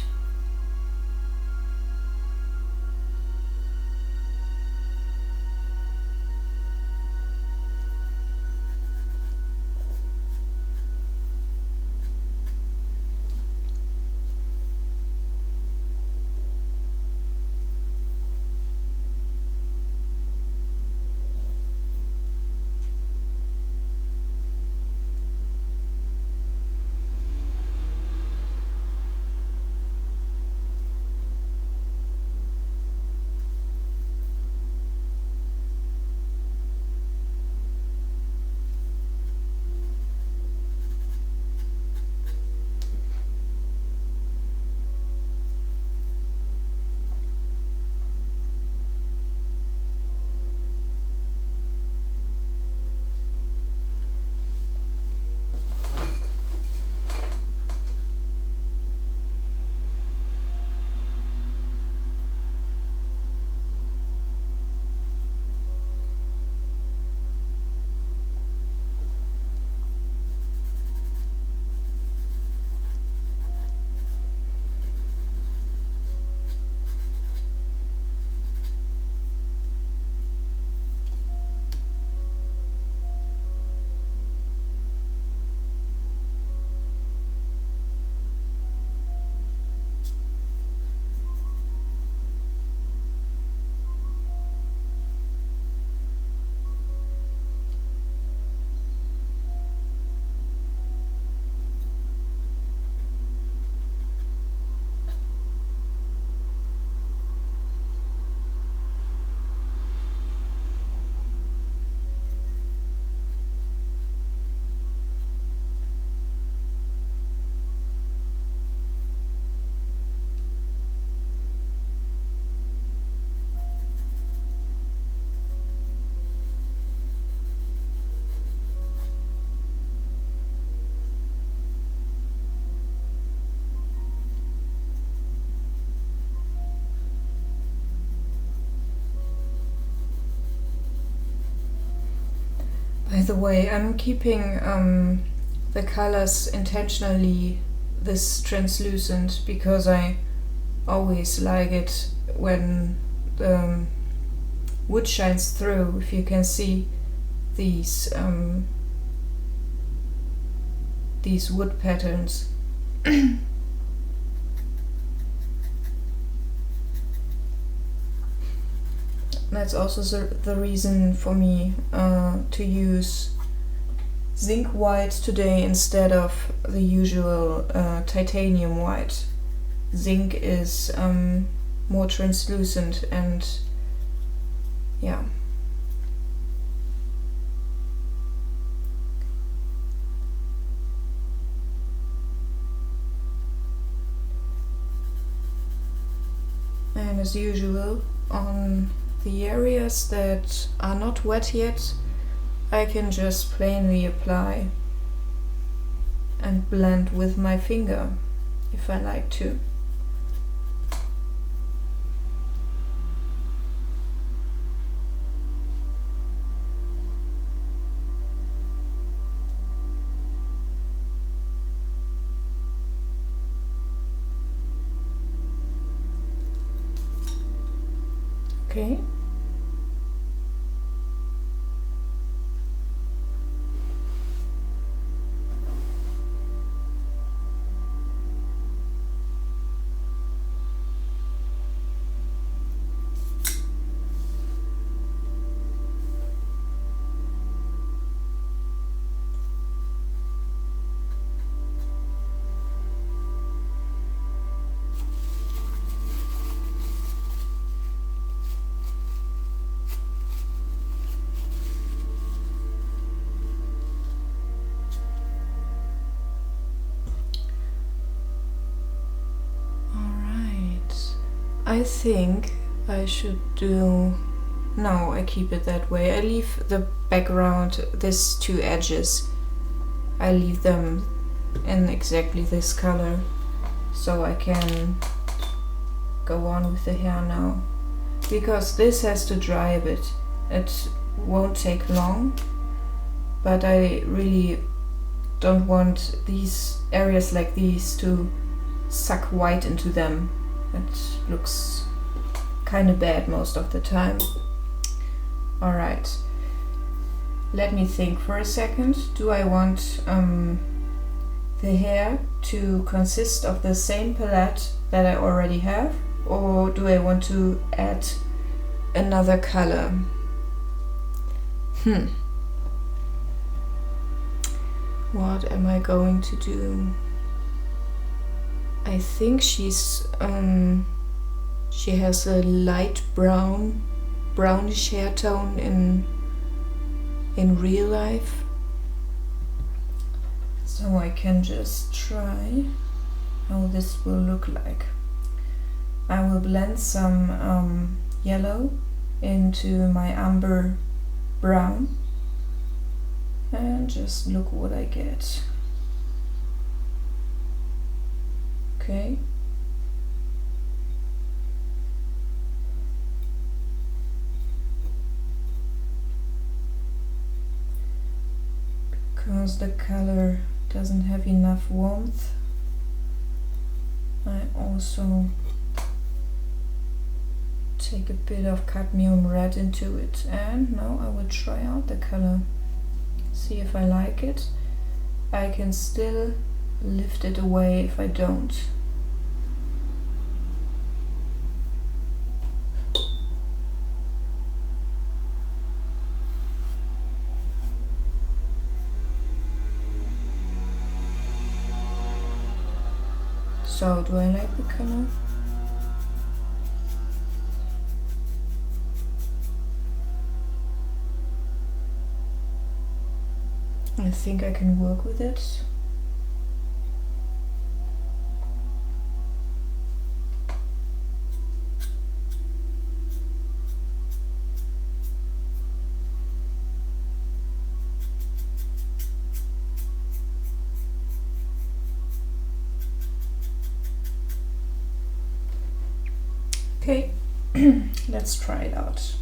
By the way, I'm keeping the colors intentionally this translucent because I always like it when the wood shines through. If you can see these wood patterns. That's also the reason for me to use zinc white today instead of the usual titanium white. Zinc is more translucent and yeah. And as usual, on the areas that are not wet yet, I can just plainly apply and blend with my finger if I like to. Okay. I think I should do... No, I keep it that way. I leave the background, these two edges, I leave them in exactly this color, so I can go on with the hair now. because this has to dry a bit. It won't take long, but I really don't want these areas like these to suck white into them. It looks kind of bad most of the time. Alright, let me think for a second. Do I want the hair to consist of the same palette that I already have, or do I want to add another color? What am I going to do? I think she has a light brownish hair tone in real life. So I can just try how this will look like. I will blend some yellow into my umber brown and just look what I get. Okay. Because the color doesn't have enough warmth, I also take a bit of cadmium red into it, and now I will try out the color, see if I like it. I can still lift it away if I don't. So, do I like the color? I think I can work with it. Okay, let's try it out.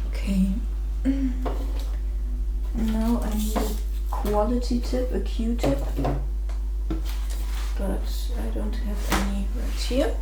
Okay, now I need a quality tip, a Q-tip, but I don't have any right here.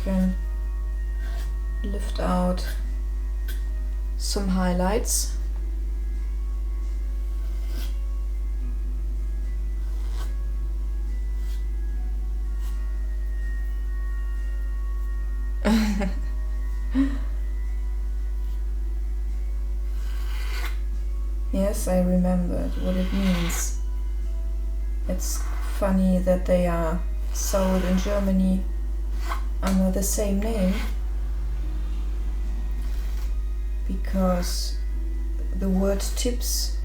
Can lift out some highlights. Yes, I remembered what it means. It's funny that they are sold in Germany under the same name. because the word tips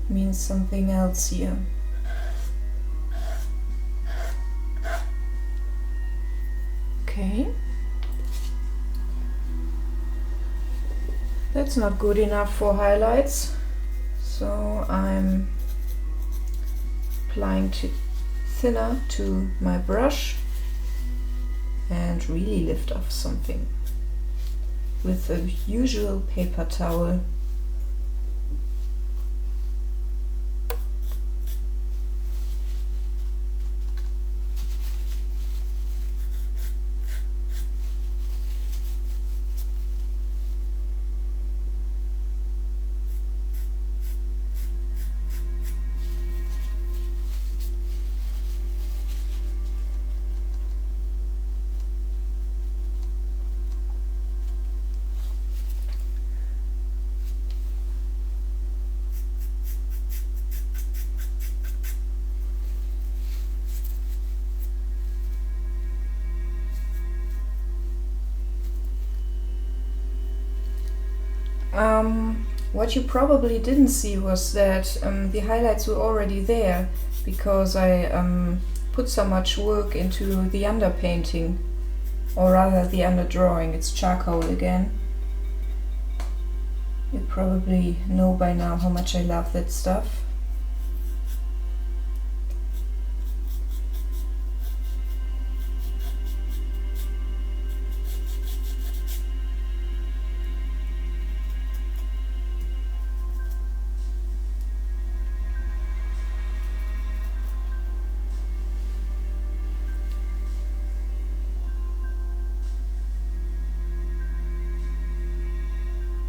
means something else here. Okay. That's not good enough for highlights, so I'm applying thinner to my brush and really lift off something with the usual paper towel. What you probably didn't see was that the highlights were already there because I put so much work into the underpainting, or rather the underdrawing. It's charcoal again. You probably know by now how much I love that stuff.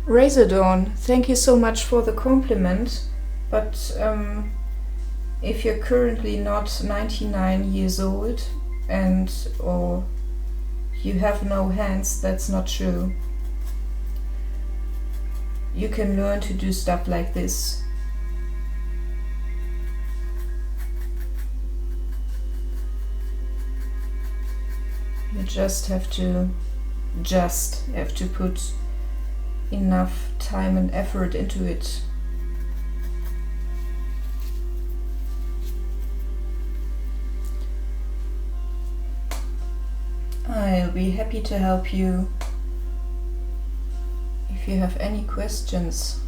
Redditgetsdrawn, thank you so much for the compliment, but if you're currently not 99 years old or you have no hands, that's not true. You can learn to do stuff like this. You just have to put enough time and effort into it. I'll be happy to help you if you have any questions.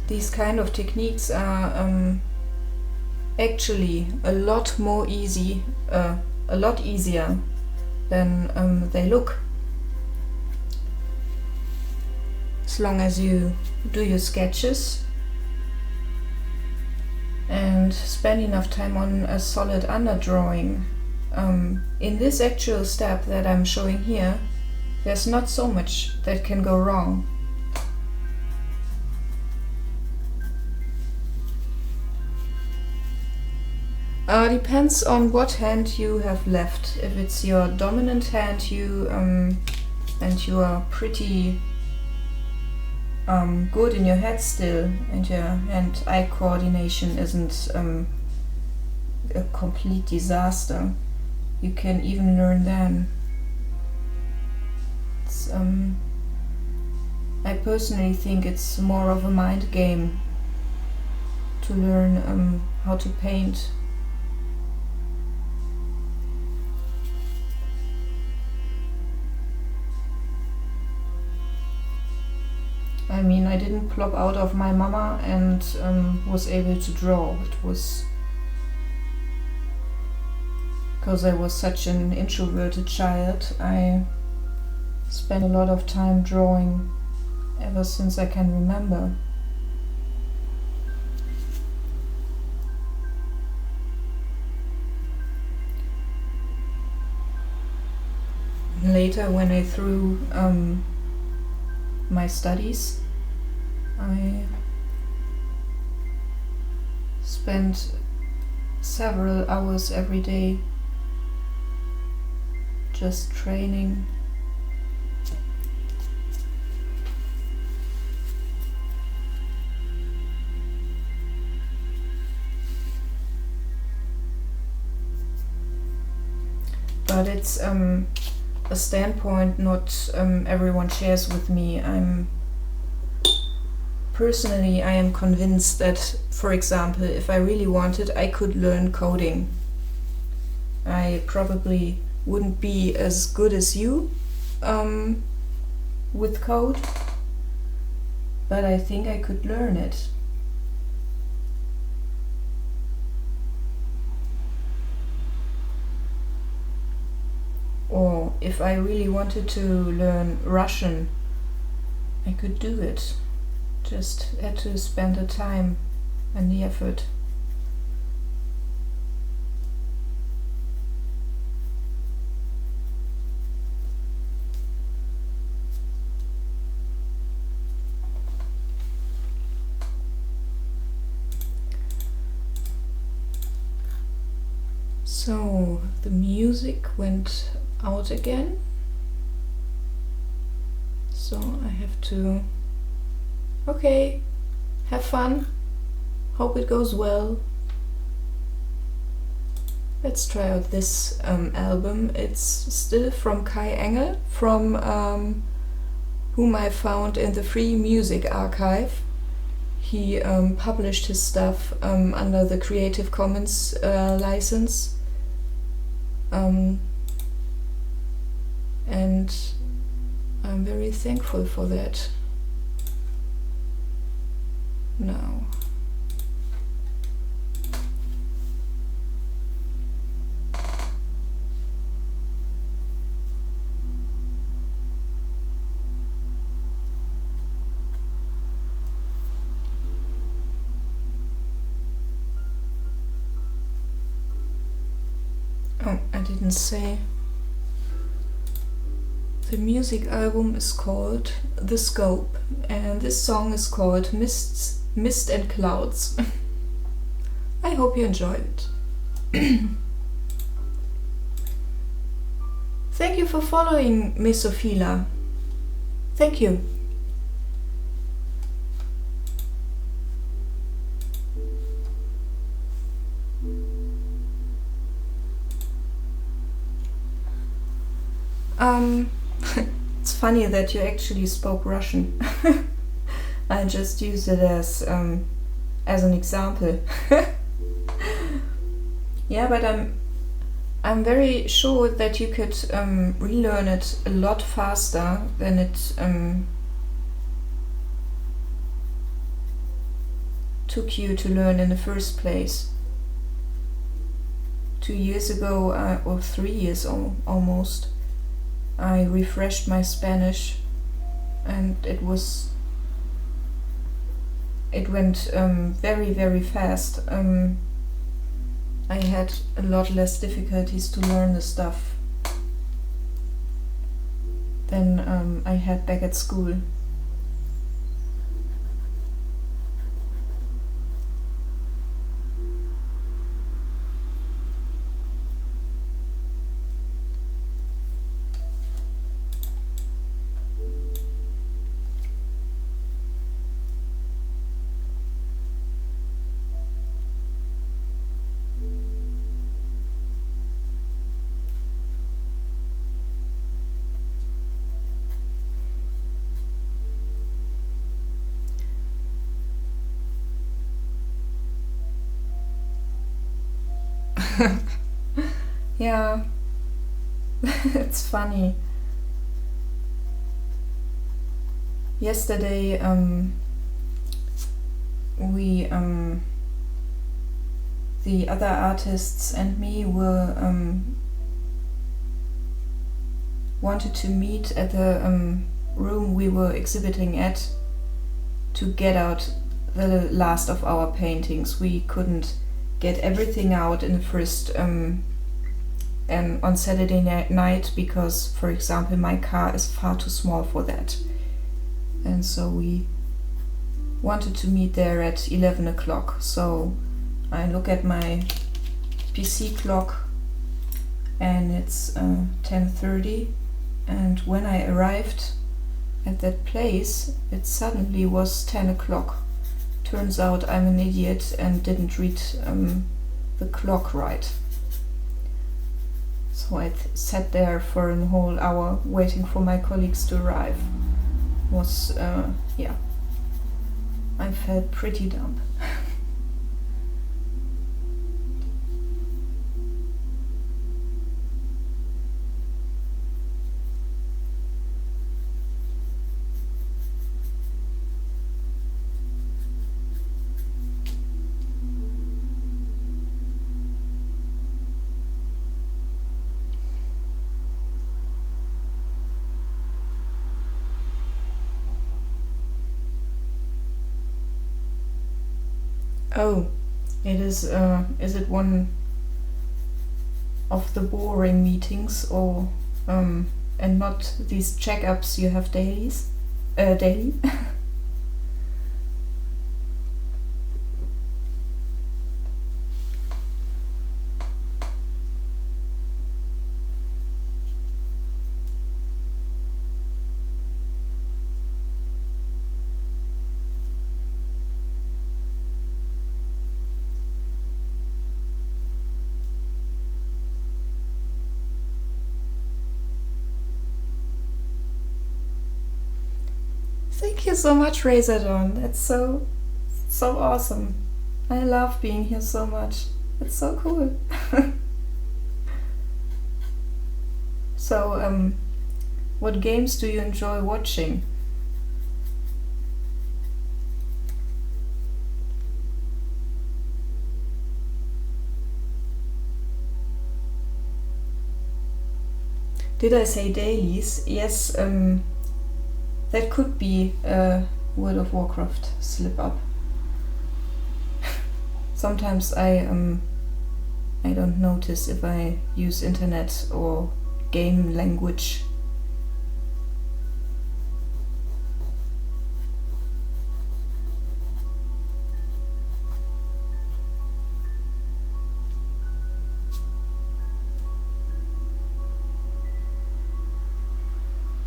These kind of techniques are actually a lot easier than they look. As long as you do your sketches and spend enough time on a solid underdrawing. In this actual step that I'm showing here, there's not so much that can go wrong. Depends on what hand you have left. If it's your dominant hand, and you are pretty good in your head still, and your hand-eye coordination isn't a complete disaster, you can even learn then. It's, I personally think it's more of a mind game to learn how to paint. I mean, I didn't plop out of my mama and was able to draw. It was because I was such an introverted child. I spent a lot of time drawing ever since I can remember. Later, when I threw my studies, I spend several hours every day just training. But it's a standpoint not everyone shares with me. Personally, I am convinced that, for example, if I really wanted, I could learn coding. I probably wouldn't be as good as you with code, but I think I could learn it. Or if I really wanted to learn Russian, I could do it. Just had to spend the time and the effort. So the music went out again. So I have to... Okay, have fun. Hope it goes well. Let's try out this album. It's still from Kai Engel, from whom I found in the Free Music Archive. He published his stuff under the Creative Commons license. And I'm very thankful for that. Now, oh, I didn't say. The music album is called The Scope, and this song is called Mist and Clouds. I hope you enjoy it. Thank you for following Mesophila. Thank you. It's funny that you actually spoke Russian. I just used it as an example. Yeah, but I'm very sure that you could relearn it a lot faster than it took you to learn in the first place. 2 years ago, or 3 years almost, I refreshed my Spanish, and it went very, very fast. I had a lot less difficulties to learn the stuff than I had back at school. Yeah, it's funny. Yesterday, we, the other artists and me were wanted to meet at the room we were exhibiting at to get out the last of our paintings. We couldn't get everything out in the first on Saturday night because, for example, my car is far too small for that, and so we wanted to meet there at 11 o'clock. So I look at my PC clock and it's 10:30, and when I arrived at that place it suddenly was 10 o'clock. Turns out I'm an idiot and didn't read the clock right. So I sat there for a whole hour waiting for my colleagues to arrive. Was, yeah, I felt pretty dumb. Oh, it is it one of the boring meetings, or and not these checkups you have daily? Thank you so much, Redditgetsdrawn. That's so awesome. I love being here so much. It's so cool. So, what games do you enjoy watching? Did I say dailies? Yes, that could be a World of Warcraft slip up. Sometimes I don't notice if I use internet or game language.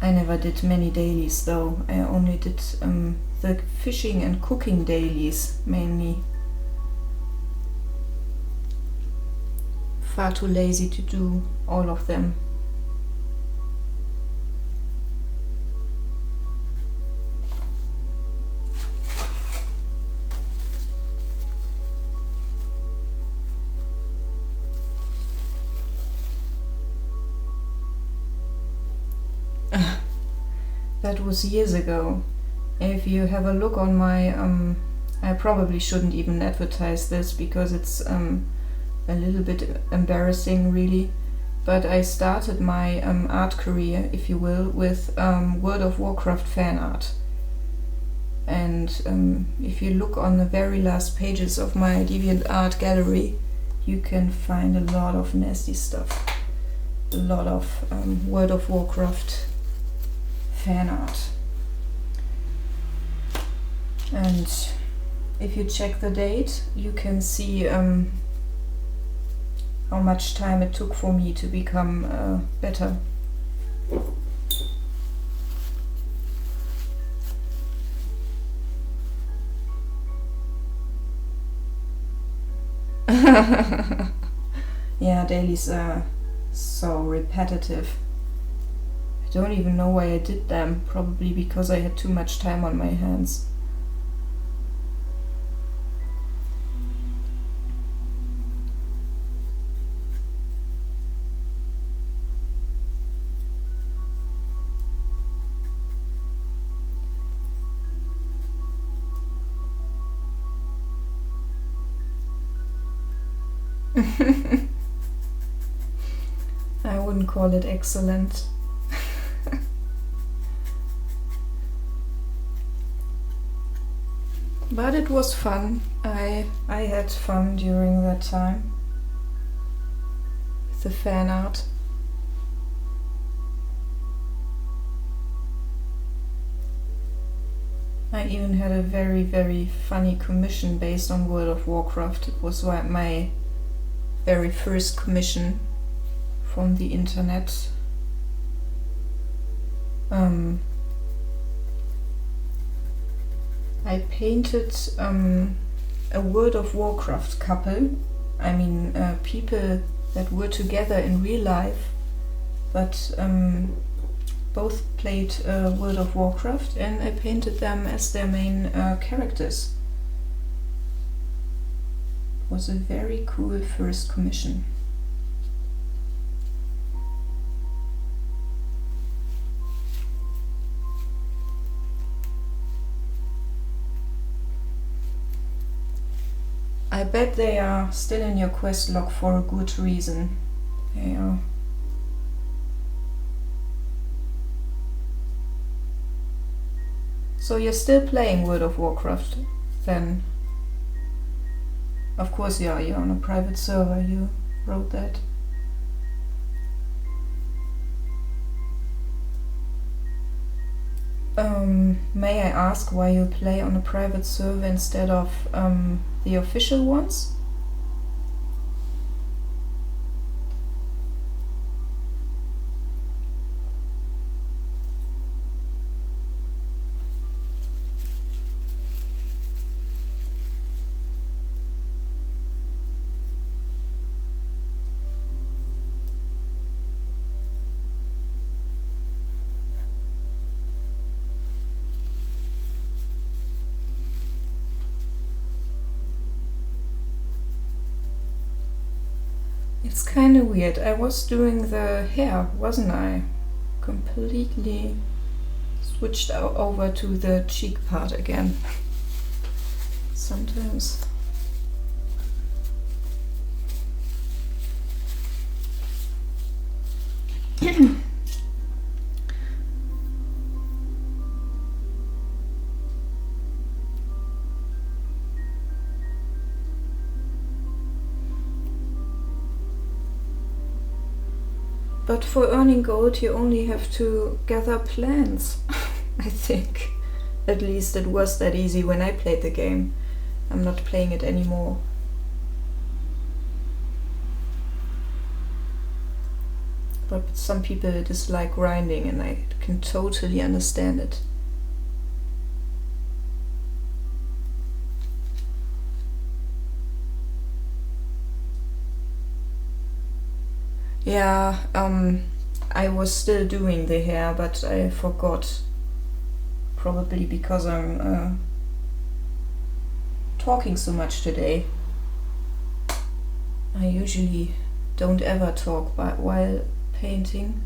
I never did many dailies though. I only did the fishing and cooking dailies mainly. Far too lazy to do all of them. That was years ago. If you have a look on my I probably shouldn't even advertise this because it's a little bit embarrassing really, but I started my art career, if you will, with World of Warcraft fan art. And if you look on the very last pages of my DeviantArt gallery, you can find a lot of nasty stuff. A lot of World of Warcraft fan art. And if you check the date, you can see how much time it took for me to become better. Yeah, dailies are so repetitive. I don't even know why I did them, probably because I had too much time on my hands. I wouldn't call it excellent. But it was fun. I had fun during that time with the fan art. I even had a very, very funny commission based on World of Warcraft. It was my very first commission from the internet. I painted a World of Warcraft couple. I mean, people that were together in real life, but both played World of Warcraft, and I painted them as their main characters. It was a very cool first commission. I bet they are still in your quest log for a good reason. They are. So you're still playing World of Warcraft then? Of course you are, you're on a private server, you wrote that. May I ask why you play on a private server instead of the official ones? It's kind of weird. I was doing the hair, wasn't I? Completely switched over to the cheek part again. Sometimes. But for earning gold you only have to gather plants, I think. At least it was that easy when I played the game. I'm not playing it anymore. But some people dislike grinding and I can totally understand it. Yeah, I was still doing the hair, but I forgot. Probably because I'm talking so much today. I usually don't ever talk while painting.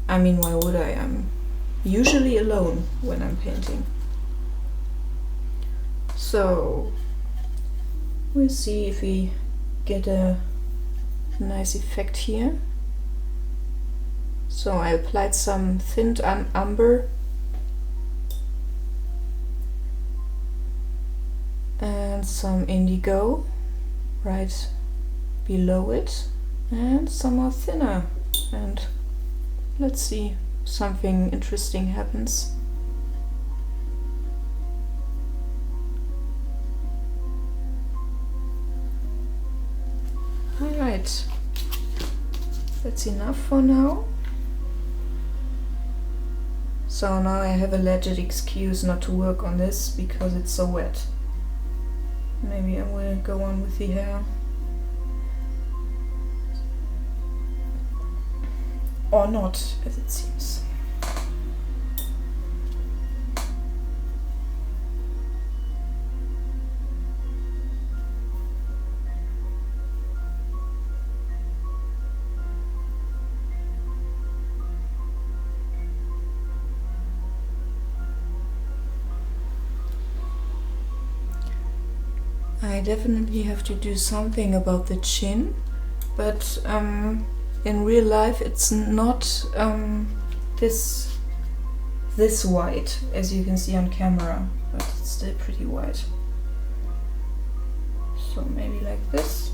I mean, why would I? I'm usually alone when I'm painting. So we'll see if we get a nice effect here. So I applied some thinned umber and some indigo right below it and some more thinner, and let's see, something interesting happens. Alright, that's enough for now. So now I have a legit excuse not to work on this because it's so wet. Maybe I will go on with the hair. Or not, as it seems. I definitely have to do something about the chin, but in real life it's not this white as you can see on camera, but it's still pretty white. So maybe like this.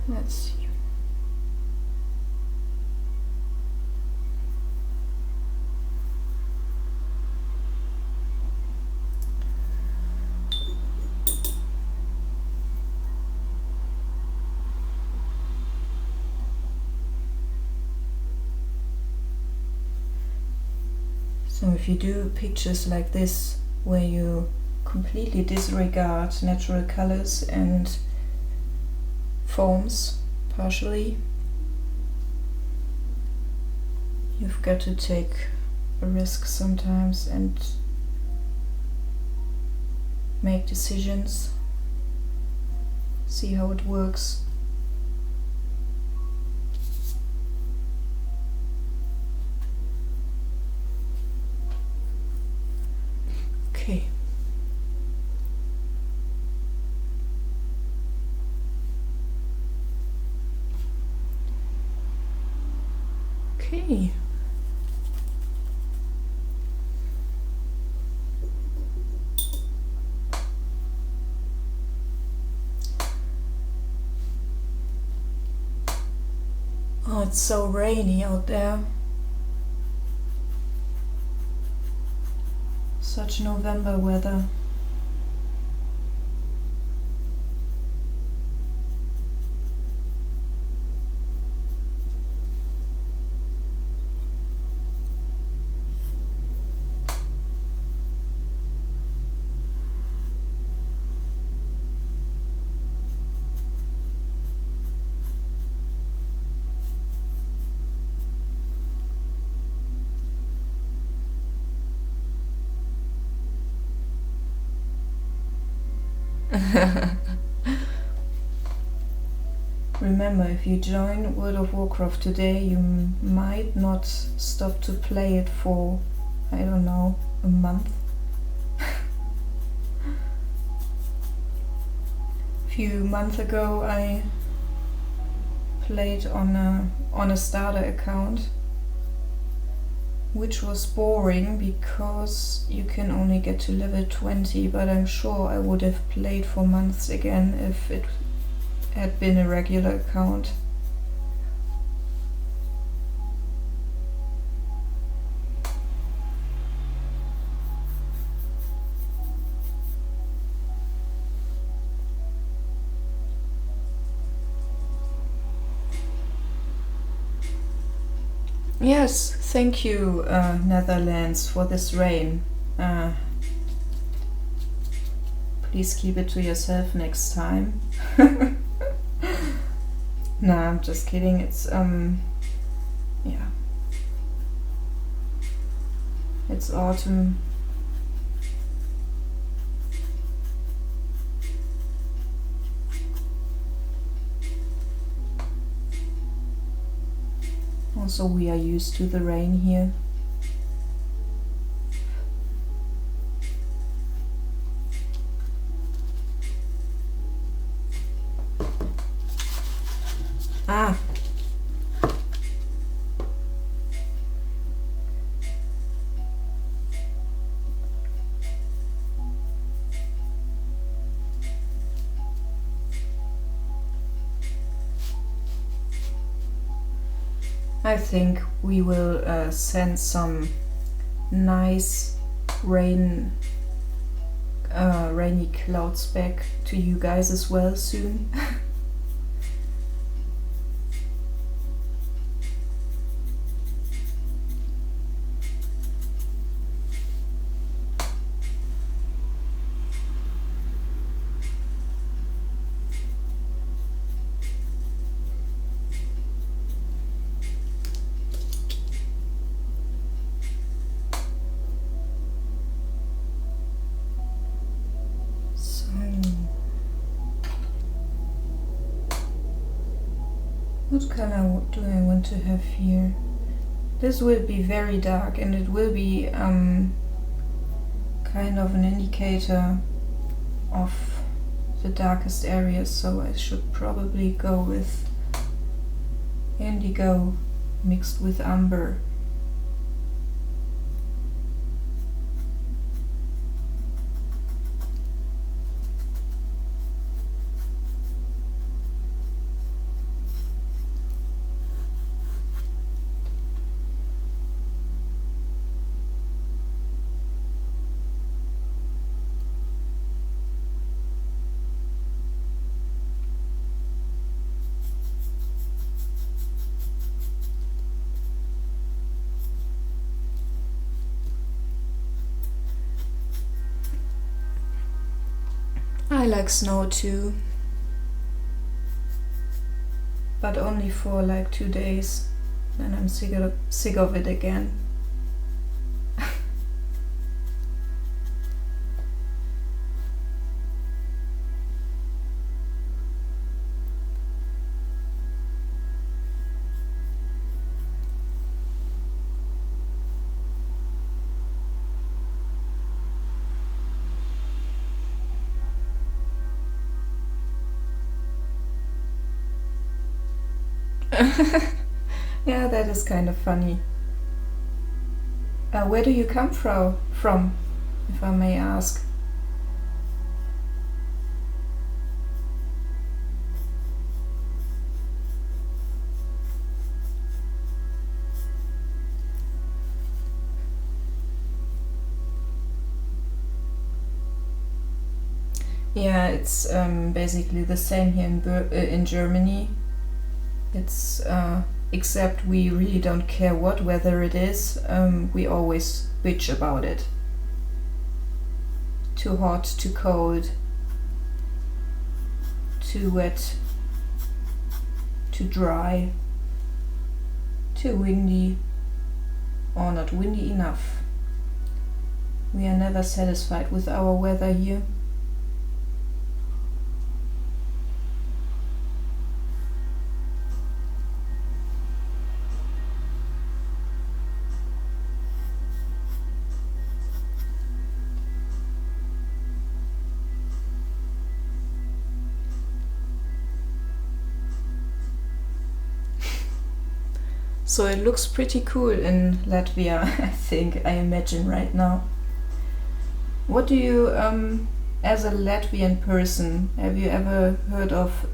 Let's see. So if you do pictures like this, where you completely disregard natural colors and forms partially, you've got to take a risk sometimes and make decisions, see how it works. Okay. Okay. Oh, it's so rainy out there. Such November weather. Remember, if you join World of Warcraft today, you might not stop to play it for, I don't know, a month. A few months ago I played on a starter account, which was boring because you can only get to level 20, but I'm sure I would have played for months again if it had been a regular account. Yes, thank you, Netherlands, for this rain. Please keep it to yourself next time. No, I'm just kidding. It's yeah. It's autumn. Also, we are used to the rain here. Ah. I think we will send some nice rainy clouds back to you guys as well soon. What color do I want to have here? This will be very dark and it will be kind of an indicator of the darkest areas, so I should probably go with indigo mixed with umber. I like snow too, but only for like 2 days, then I'm sick of it again. Yeah, that is kind of funny. Where do you come from, if I may ask? Yeah, it's basically the same here in Germany. It's except we really don't care what weather it is. We always bitch about it. Too hot, too cold, too wet, too dry, too windy, or not windy enough. We are never satisfied with our weather here. So it looks pretty cool in Latvia, I imagine right now. What do you, as a Latvian person, have you ever heard of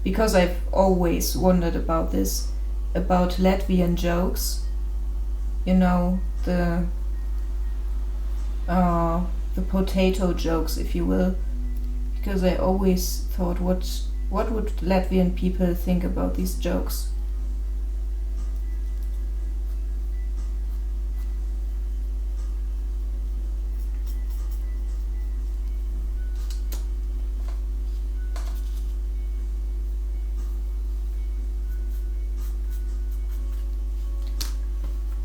because I've always wondered about this, about Latvian jokes, you know, the potato jokes, if you will, because I always thought, what would Latvian people think about these jokes?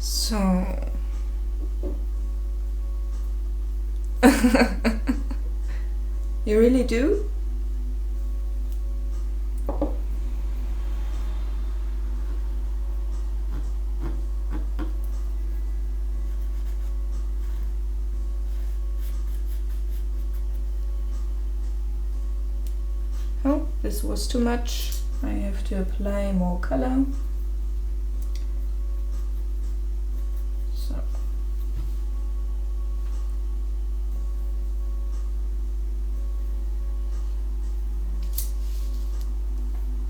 So you really do? Oh, this was too much. I have to apply more color.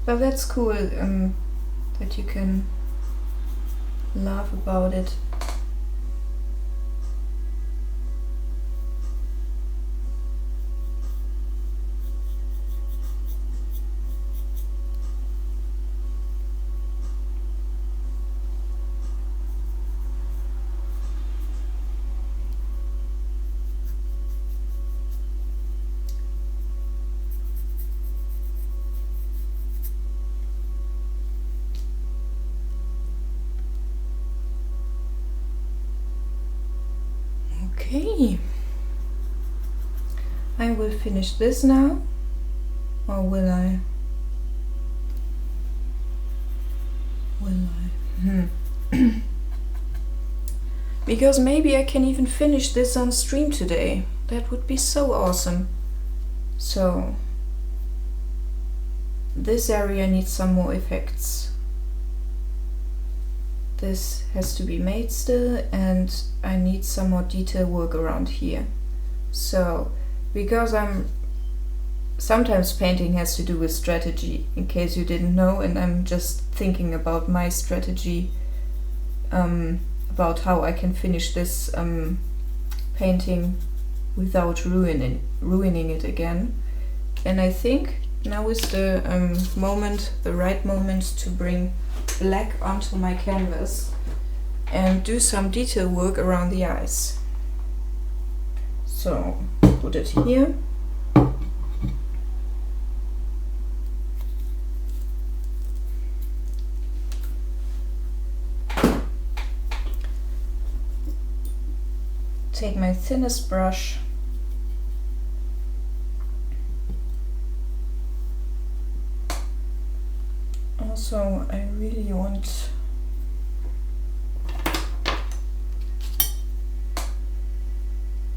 But that's cool, that you can laugh about it. Okay, I will finish this now, or will I? Because maybe I can even finish this on stream today. That would be so awesome. So, this area needs some more effects. This has to be made still, and I need some more detail work around here. So, because sometimes painting has to do with strategy, in case you didn't know, and I'm just thinking about my strategy, about how I can finish this painting without ruining it again. And I think now is the right moment to bring black onto my canvas and do some detail work around the eyes. So put it here. Take my thinnest brush. Also, I really want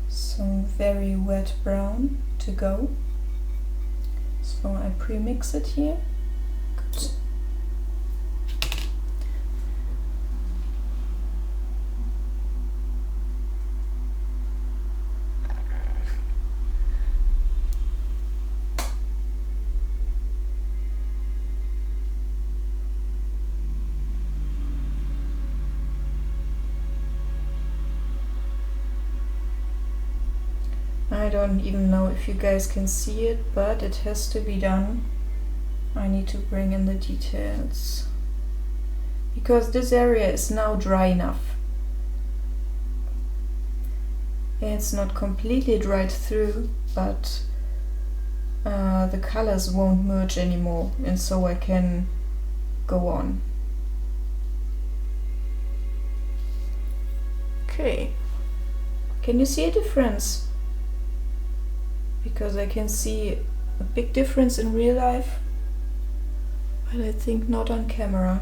some very wet brown to go. So I pre-mix it here. Good. I don't even know if you guys can see it, but it has to be done. I need to bring in the details. Because this area is now dry enough. It's not completely dried through, but the colors won't merge anymore, and so I can go on. Okay. Can you see a difference? Because I can see a big difference in real life, but I think not on camera.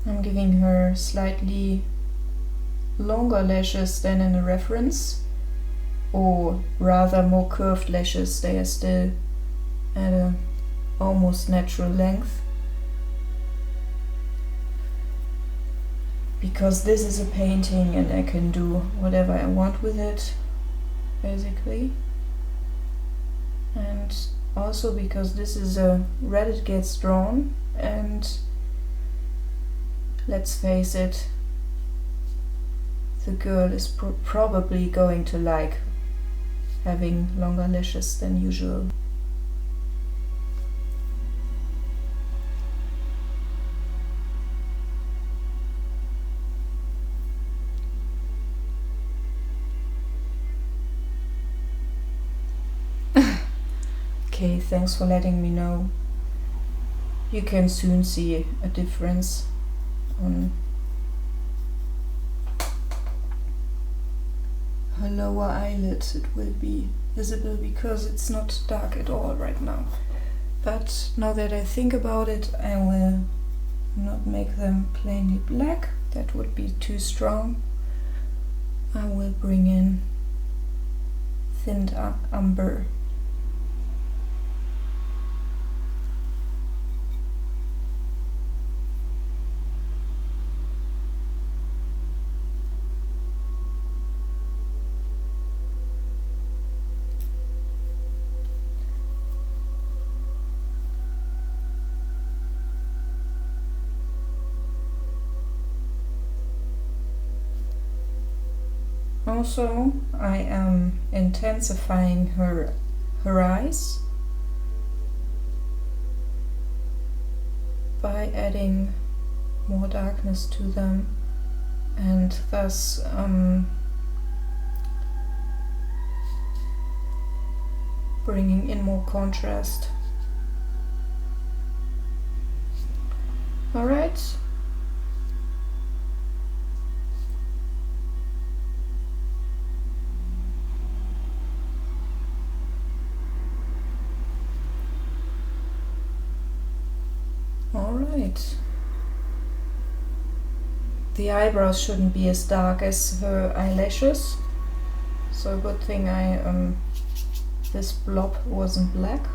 I'm giving her slightly longer lashes than in the reference, or rather more curved lashes. They are still at a almost natural length, because this is a painting and I can do whatever I want with it, basically. And also because this is a Reddit Gets Drawn, and let's face it, the girl is probably going to like having longer lashes than usual. Okay, thanks for letting me know. You can soon see a difference on her lower eyelids. It will be visible because it's not dark at all right now. But now that I think about it, I will not make them plainly black. That would be too strong. I will bring in thinned umber. Also, I am intensifying her eyes by adding more darkness to them, and thus bringing in more contrast. All right. Alright. The eyebrows shouldn't be as dark as her eyelashes, so good thing this blob wasn't black.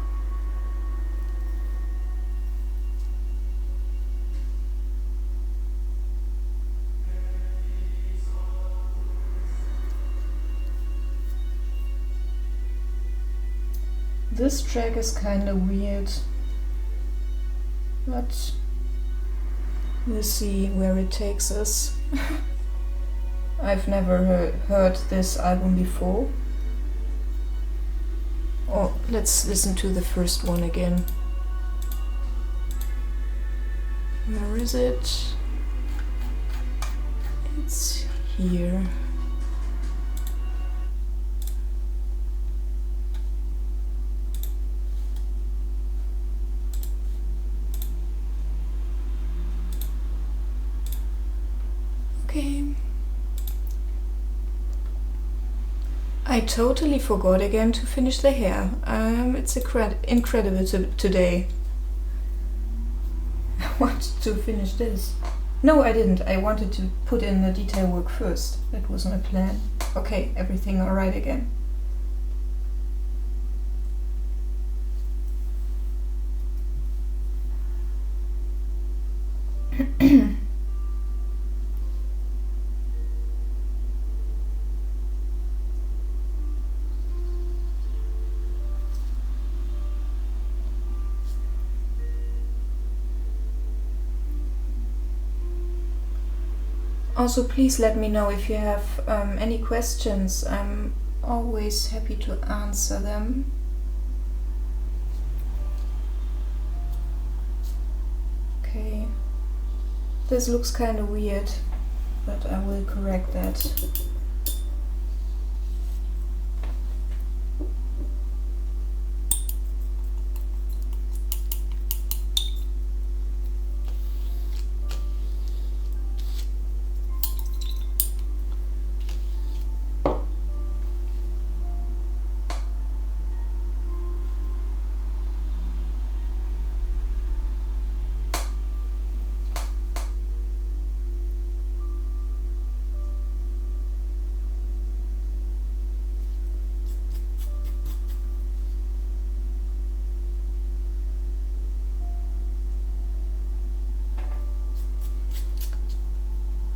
This track is kind of weird, but we'll see where it takes us. I've never heard this album before. Oh, let's listen to the first one again. Where is it? It's here. Okay. I totally forgot again to finish the hair. It's incredible today. I wanted to finish this. No, I didn't. I wanted to put in the detail work first. That was my plan. Okay, everything alright again. Also, please let me know if you have any questions. I'm always happy to answer them. Okay, this looks kind of weird, but I will correct that.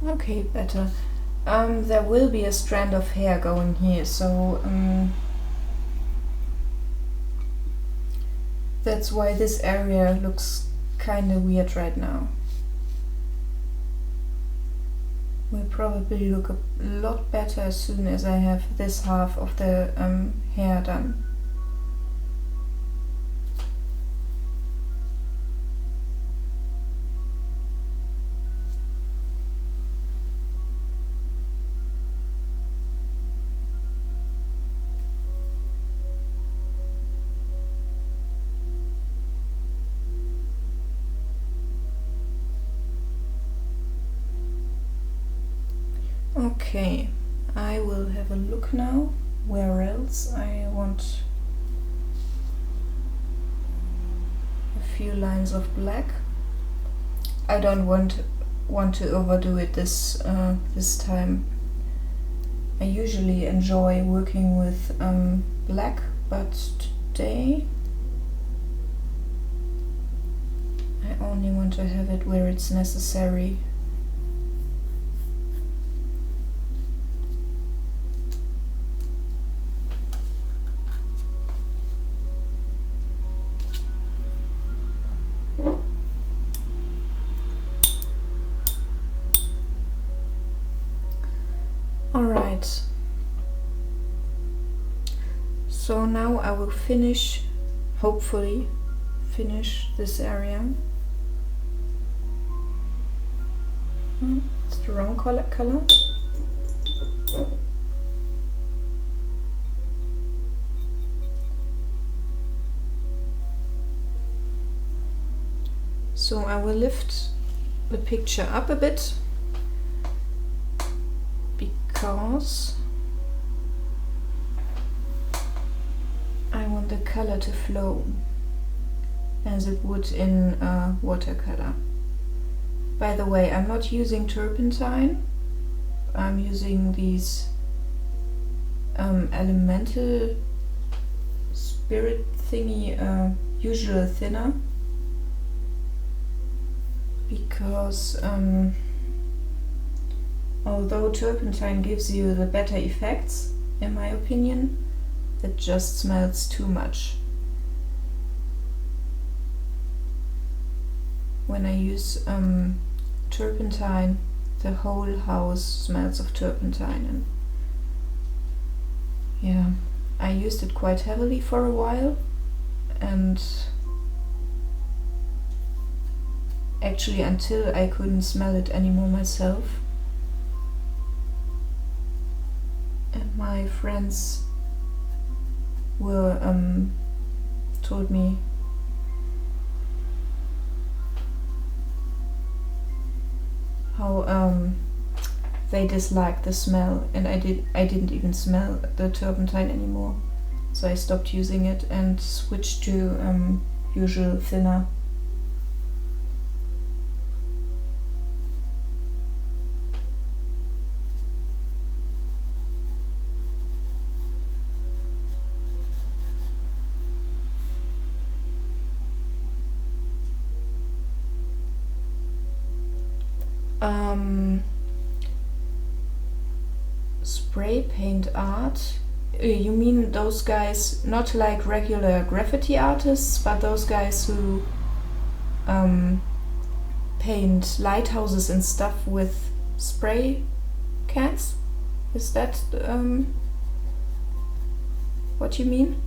Okay, better. There will be a strand of hair going here, so that's why this area looks kind of weird right now. Will probably look a lot better as soon as I have this half of the hair done. Okay, I will have a look now where else I want a few lines of black. I don't want to overdo it this time. I usually enjoy working with black, but today I only want to have it where it's necessary. Alright, so now I will hopefully finish this area. It's the wrong color. So I will lift the picture up a bit, because I want the color to flow as it would in watercolor. By the way, I'm not using turpentine, I'm using these elemental spirit thingy usual thinner, because although turpentine gives you the better effects, in my opinion, it just smells too much. when I use turpentine, the whole house smells of turpentine, and yeah, I used it quite heavily for a while, and actually until I couldn't smell it anymore myself. And my friends were told me how they disliked the smell, and I didn't even smell the turpentine anymore, so I stopped using it and switched to usual thinner. Spray paint art? You mean those guys, not like regular graffiti artists, but those guys who paint lighthouses and stuff with spray cans? Is that what you mean?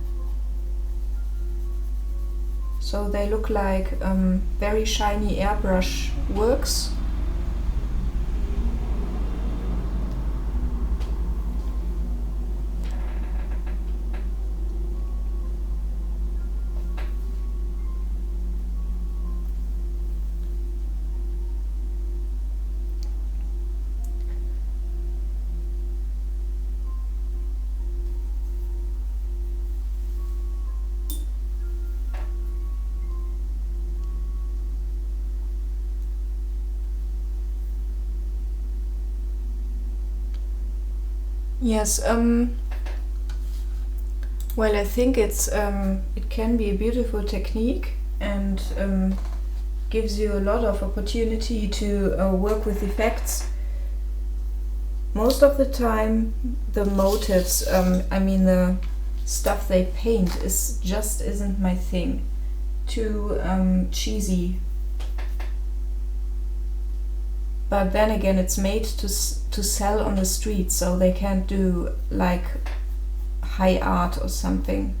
So they look like very shiny airbrush works. Yes, well, I think it can be a beautiful technique, and gives you a lot of opportunity to work with effects. Most of the time, the motives, I mean the stuff they paint, isn't my thing. Too cheesy. But then again, it's made to sell on the street, so they can't do like high art or something.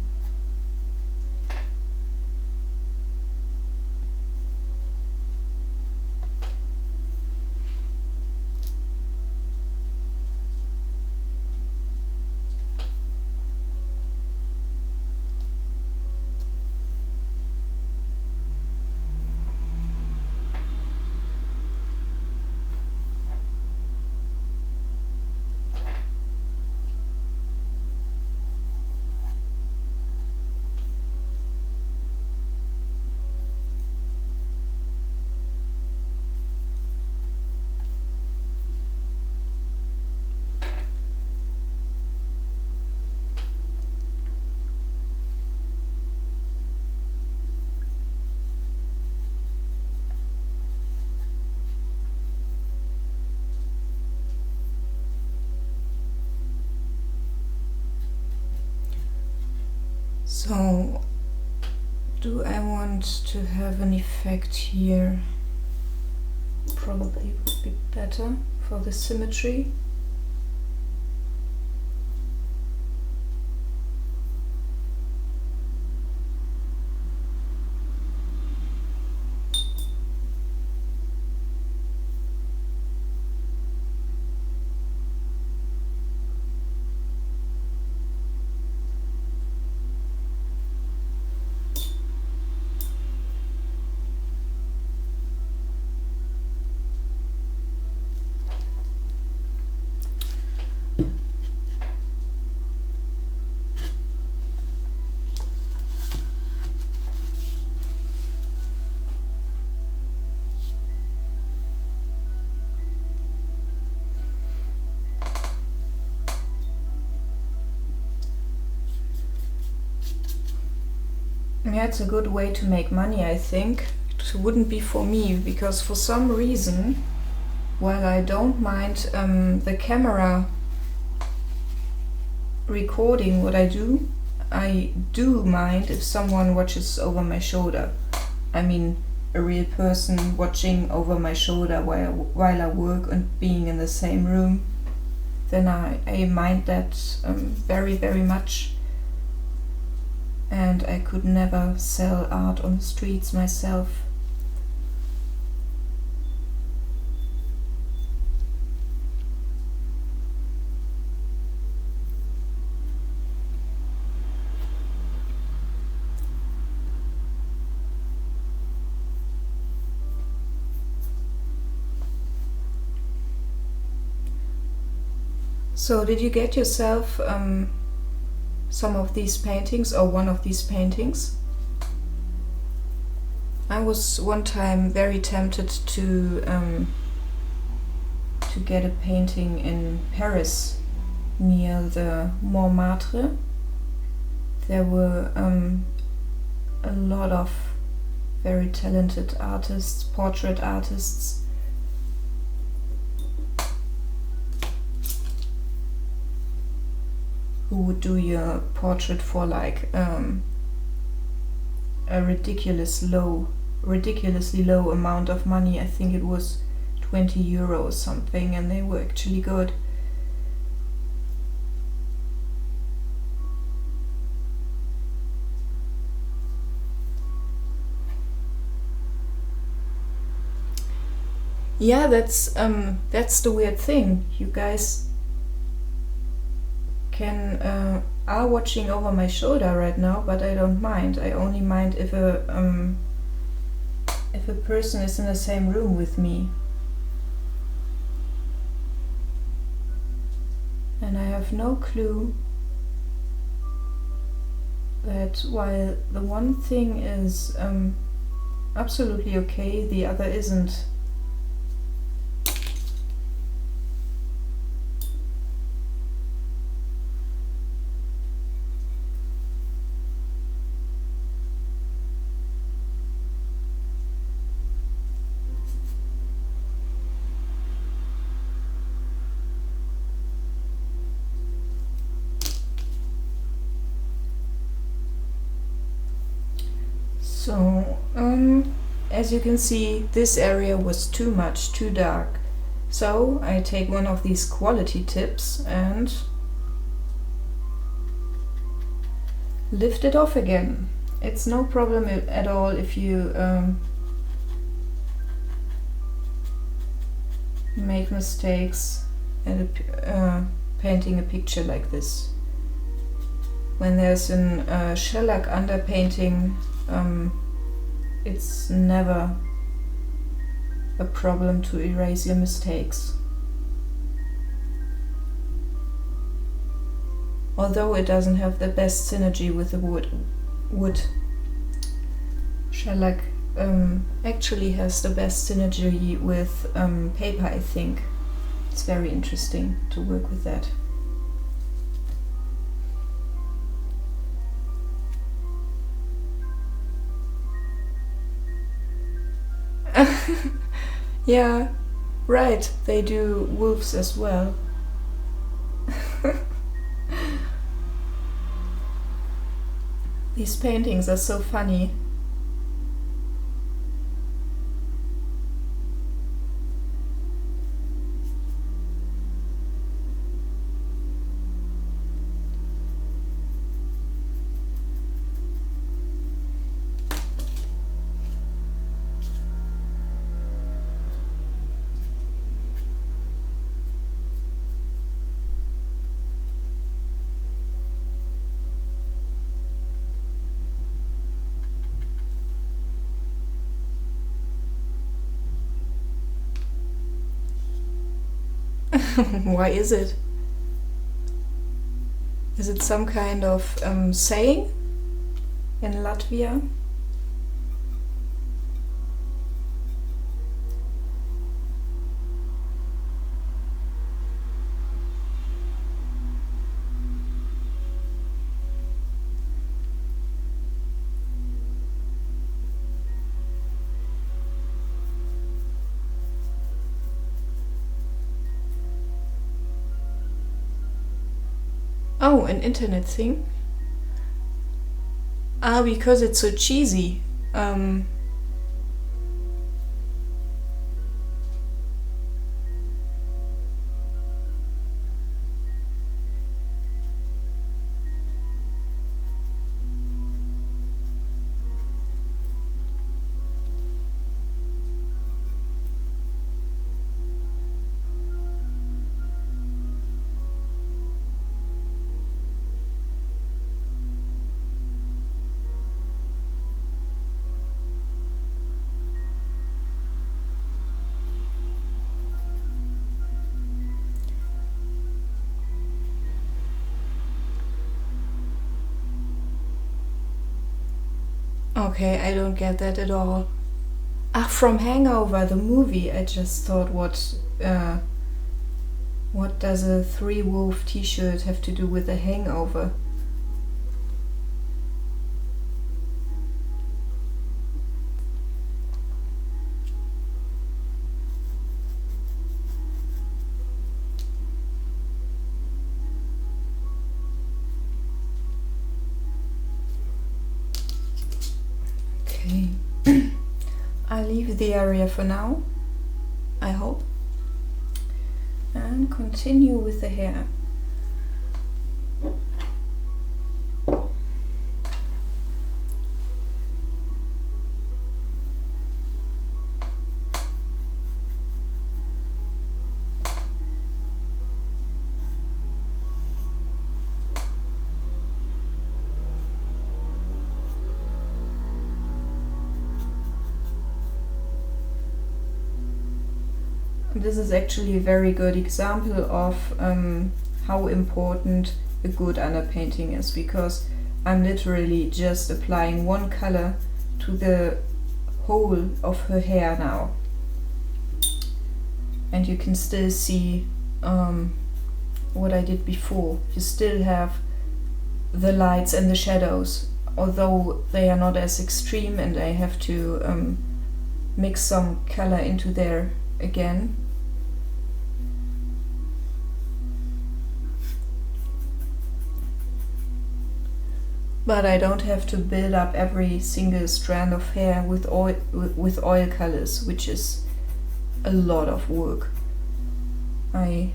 So, do I want to have an effect here? Probably would be better for the symmetry. Yeah, it's a good way to make money, I think. It wouldn't be for me, because for some reason, while I don't mind the camera recording what I do mind if someone watches over my shoulder. I mean, a real person watching over my shoulder while I work and being in the same room, then I mind that very, very much. And I could never sell art on the streets myself. So did you get yourself some of these paintings or one of these paintings? I was one time very tempted to get a painting in Paris near the Montmartre. There were a lot of very talented artists, portrait artists. Who would do your portrait for like a ridiculously low amount of money. I think it was 20 euro or something, and they were actually good. Yeah, that's the weird thing. You guys are watching over my shoulder right now, but I don't mind. I only mind if a person is in the same room with me. And I have no clue that while the one thing is absolutely okay, the other isn't. So, as you can see, this area was too much, too dark. So I take one of these quality tips and lift it off again. It's no problem at all if you make mistakes at painting a picture like this. When there's a shellac underpainting, it's never a problem to erase your mistakes. Although it doesn't have the best synergy with the wood. Shellac actually has the best synergy with paper, I think. It's very interesting to work with that. Yeah, right, they do wolves as well. These paintings are so funny. Why is it? Is it some kind of saying in Latvia? Oh, an internet thing? Ah, because it's so cheesy. Okay, I don't get that at all. Ah, from Hangover, the movie. I just thought, what does a three-wolf t-shirt have to do with a hangover? Okay. I'll leave the area for now, I hope, and continue with the hair. This is actually a very good example of how important a good underpainting is, because I'm literally just applying one color to the whole of her hair now. And you can still see what I did before. You still have the lights and the shadows, although they are not as extreme, and I have to mix some color into there again. But I don't have to build up every single strand of hair with oil colors, which is a lot of work. I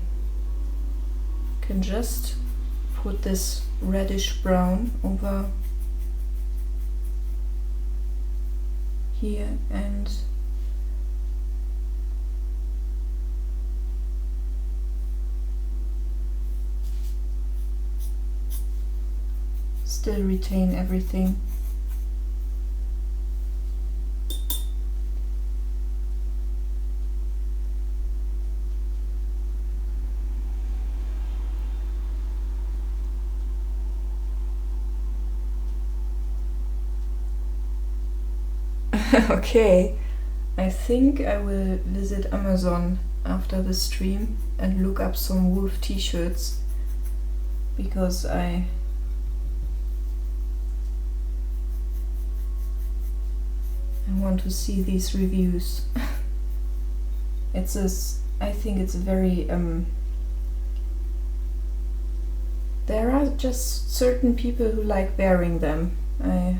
can just put this reddish brown over here and still retain everything. Okay, I think I will visit Amazon after the stream and look up some wolf t-shirts, because I want to see these reviews. I think it's very there are just certain people who like wearing them. I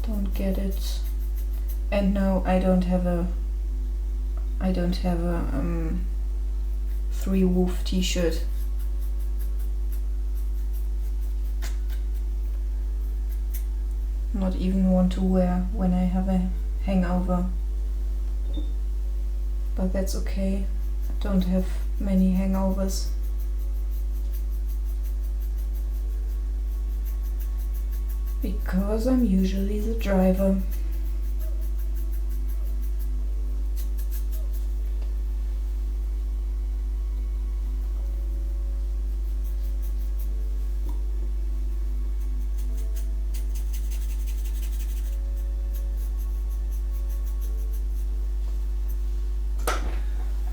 don't get it. And no, I don't have a three wolf t-shirt. Not even one to wear when I have a hangover. But that's okay. I don't have many hangovers. Because I'm usually the driver.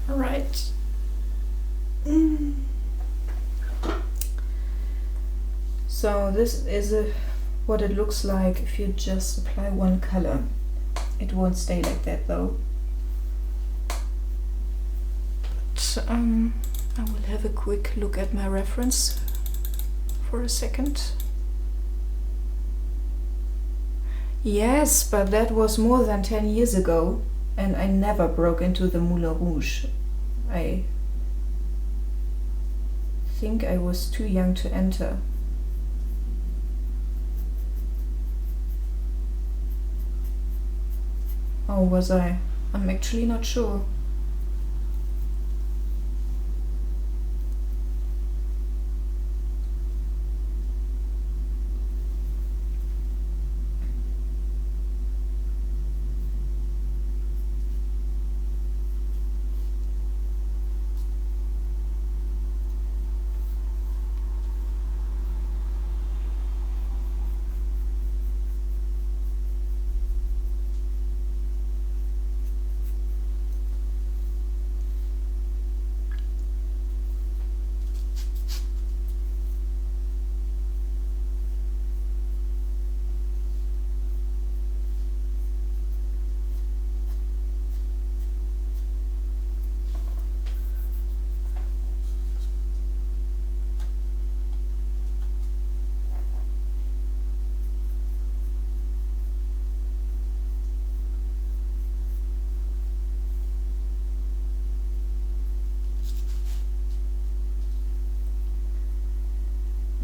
Right. So this is what it looks like if you just apply one color. It won't stay like that though. But, I will have a quick look at my reference for a second. Yes, but that was more than 10 years ago, and I never broke into the Moulin Rouge. I think I was too young to enter. Or was I? I'm actually not sure.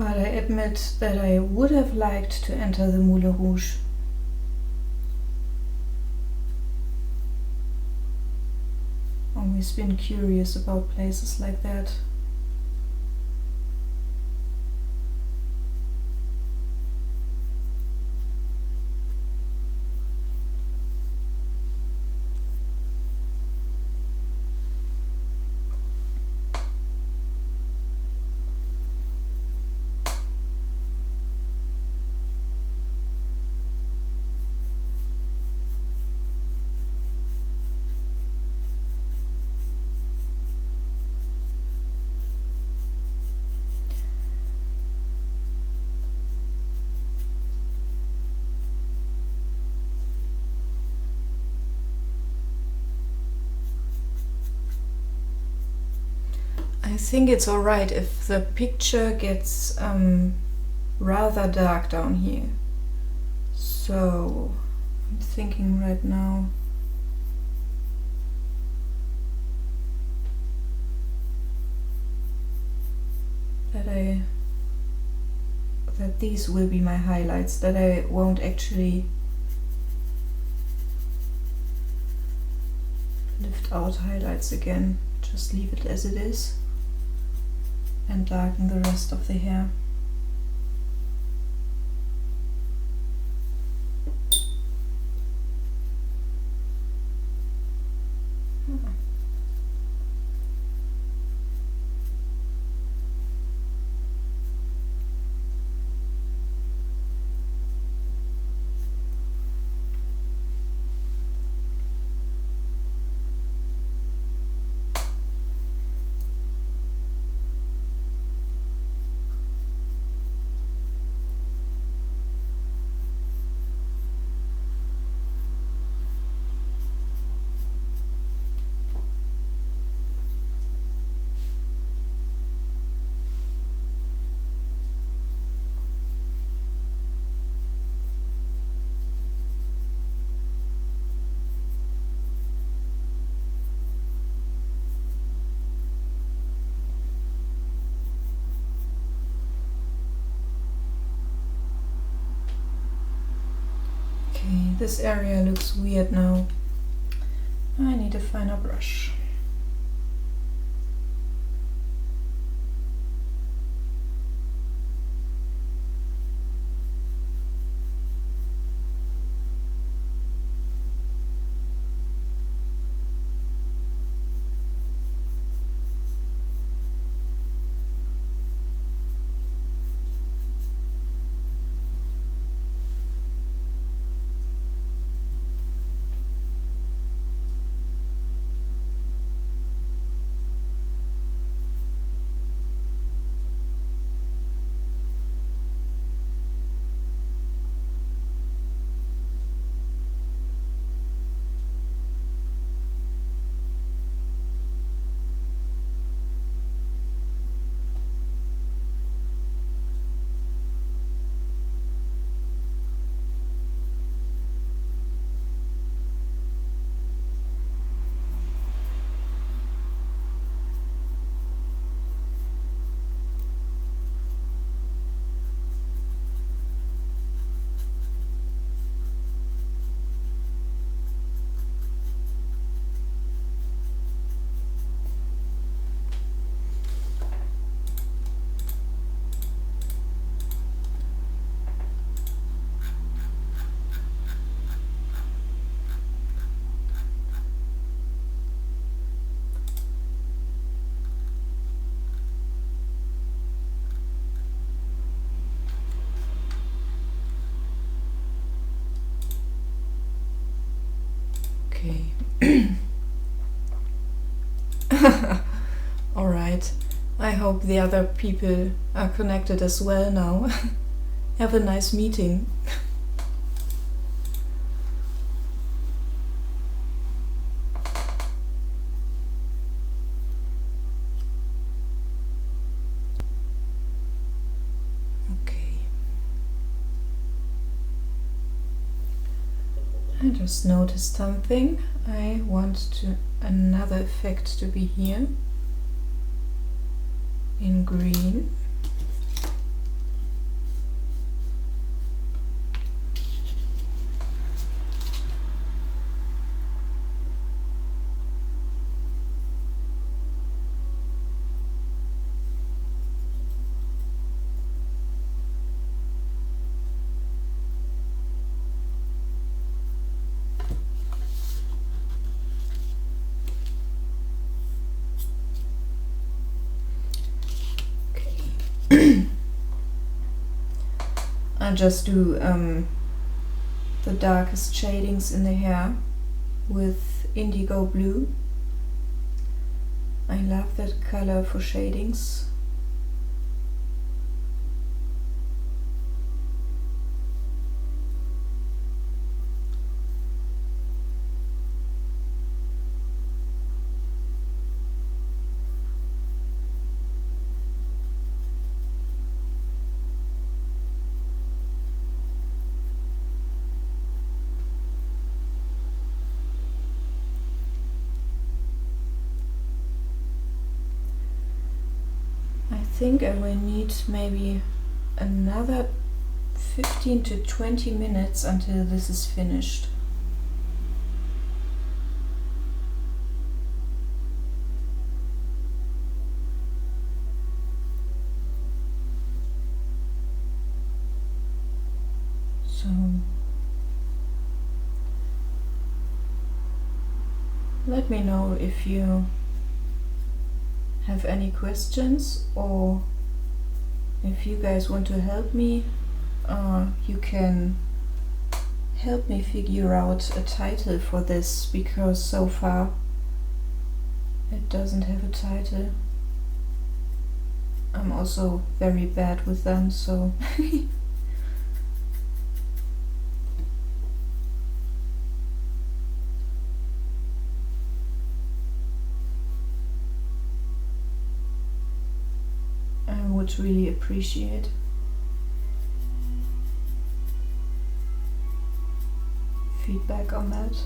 But I admit that I would have liked to enter the Moulin Rouge. Always been curious about places like that. I think it's alright if the picture gets rather dark down here. So I'm thinking right now that these will be my highlights, that I won't actually lift out highlights again, just leave it as it is and darken the rest of the hair. Okay, this area looks weird now. I need a finer brush. Okay. Alright. I hope the other people are connected as well now. Have a nice meeting. I just noticed something. I want another effect to be here in green. I just do the darkest shadings in the hair with indigo blue. I love that color for shadings. I think I will need maybe another 15 to 20 minutes until this is finished. So let me know if you have any questions, or if you guys want to help me, you can help me figure out a title for this, because so far it doesn't have a title. I'm also very bad with them, so would really appreciate. Feedback on that.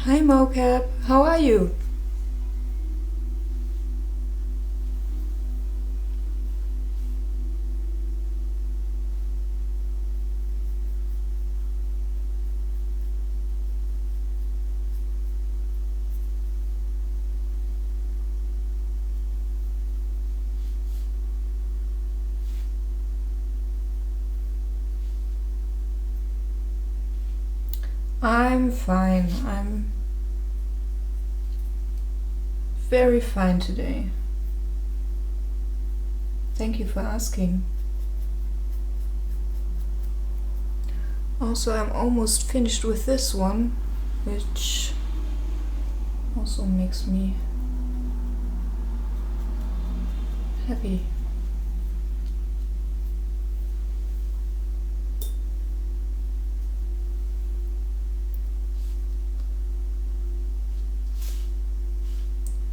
Hi Mocap, how are you? I'm fine. very fine today. Thank you for asking. Also, I'm almost finished with this one, which also makes me happy.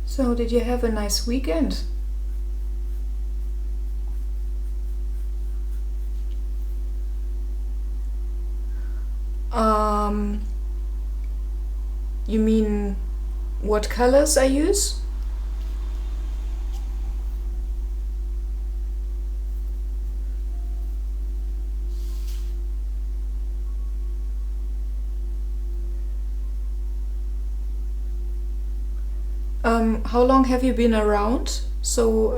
So, did you have a nice weekend? You mean what colors I use? How long have you been around? So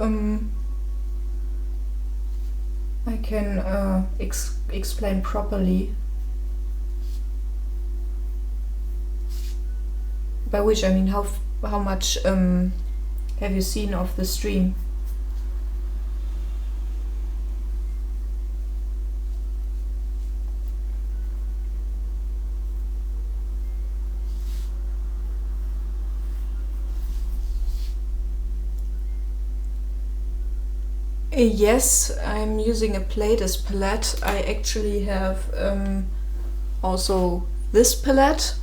I can explain properly. By which I mean how much have you seen of the stream? Yes, I'm using a plate as palette. I actually have also this palette,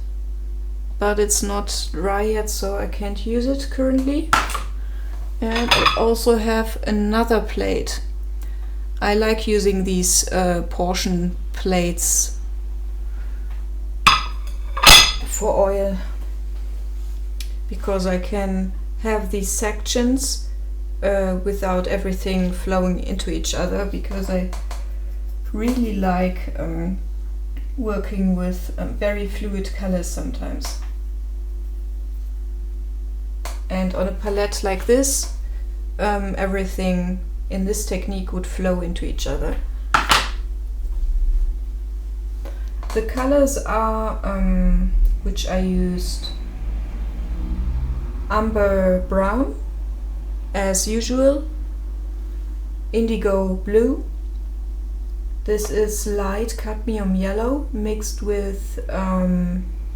but it's not dry yet, so I can't use it currently. And I also have another plate. I like using these portion plates for oil because I can have these sections without everything flowing into each other, because I really like working with very fluid colors sometimes. And on a palette like this, everything in this technique would flow into each other. The colors are, which I used, amber brown, as usual, indigo blue. This is light cadmium yellow mixed with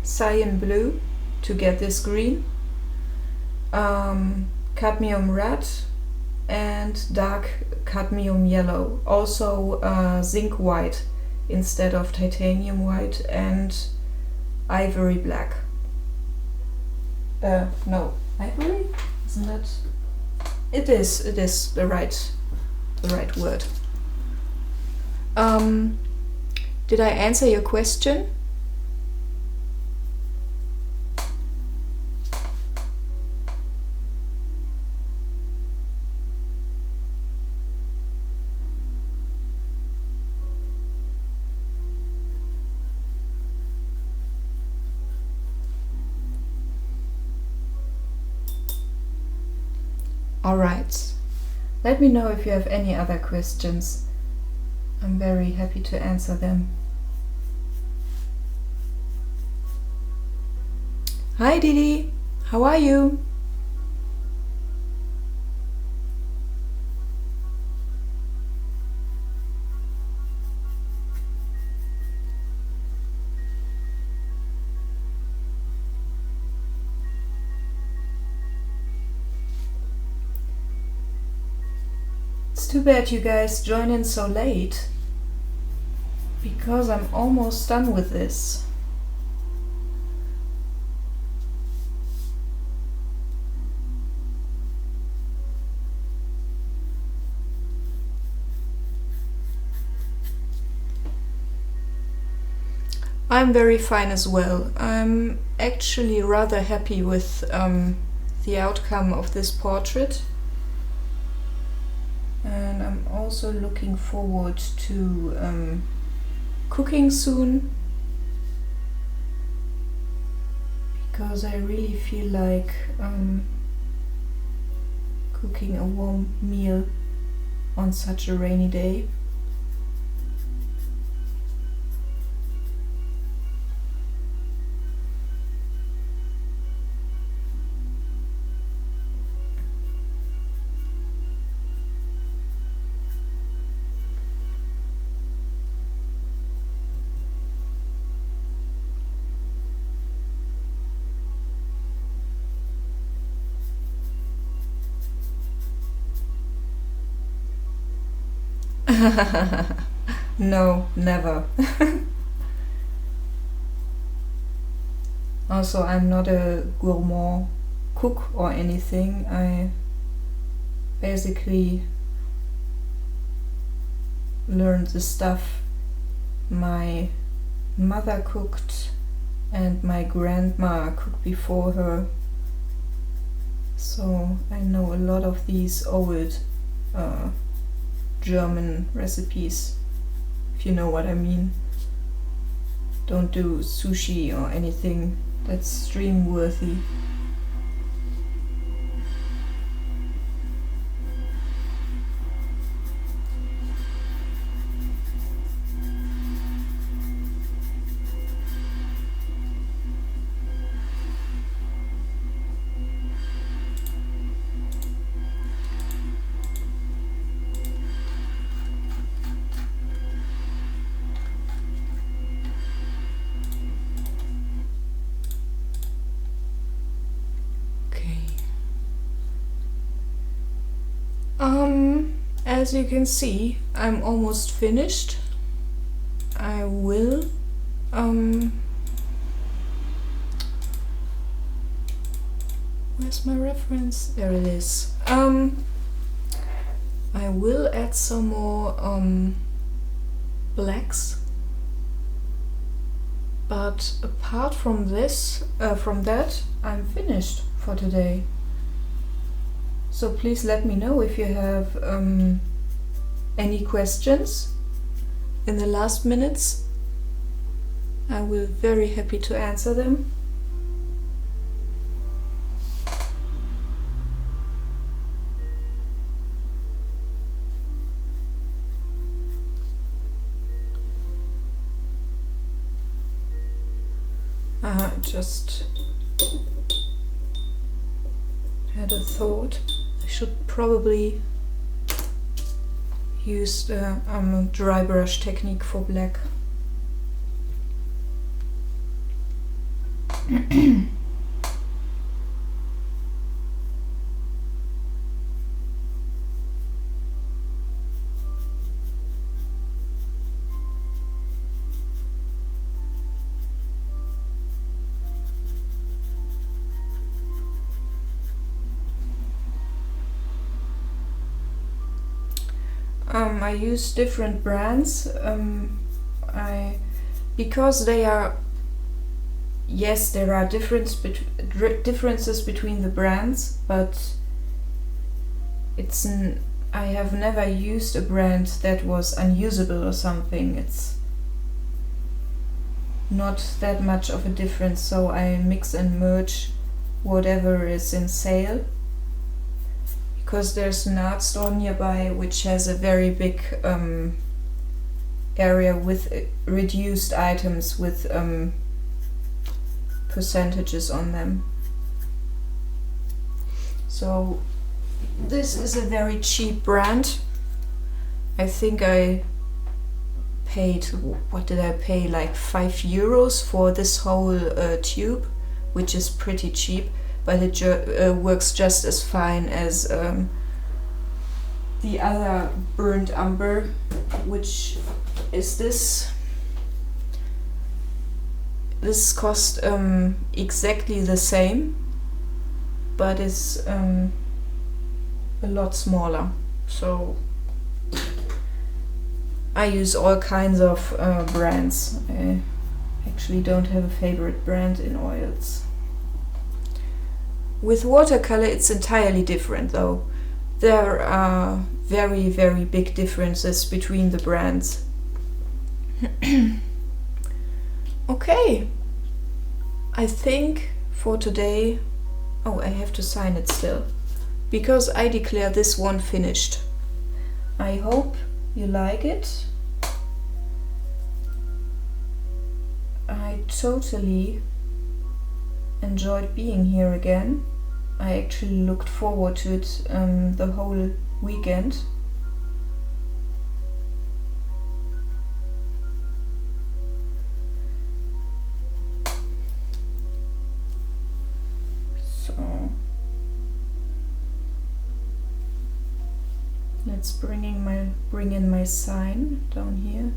cyan blue to get this green, cadmium red, and dark cadmium yellow, also zinc white instead of titanium white, and ivory black. No, ivory? Isn't that? It is the right word. Did I answer your question? Alright, let me know if you have any other questions. I'm very happy to answer them. Hi Didi, how are you? It's too bad you guys join in so late, because I'm almost done with this. I'm very fine as well. I'm actually rather happy with the outcome of this portrait. And I'm also looking forward to cooking soon, because I really feel like cooking a warm meal on such a rainy day. No, never. Also, I'm not a gourmand cook or anything. I basically learned the stuff my mother cooked and my grandma cooked before her. So I know a lot of these old German recipes, if you know what I mean. Don't do sushi or anything that's stream worthy. As you can see, I'm almost finished. I will where's my reference? There it is. I will add some more blacks, but apart from this, from that, I'm finished for today. So please let me know if you have any questions in the last minutes. I will be very happy to answer them. I just had a thought. I should probably use the dry brush technique for black. I use different brands. Because they are, yes, there are differences between the brands, but I have never used a brand that was unusable or something. It's not that much of a difference, so I mix and merge whatever is in sale. Because there's an art store nearby which has a very big area with reduced items with percentages on them. So this is a very cheap brand. I think I paid, what did I pay, like €5 for this whole tube, which is pretty cheap. But it works just as fine as the other burnt umber, which is this. This cost exactly the same, but is a lot smaller. So I use all kinds of brands. I actually don't have a favorite brand in oils. With watercolor it's entirely different though. There are very, very big differences between the brands. Okay, I think for today, oh, I have to sign it still, because I declare this one finished. I hope you like it. I totally enjoyed being here again. I actually looked forward to it the whole weekend. So let let's bring in my sign down here.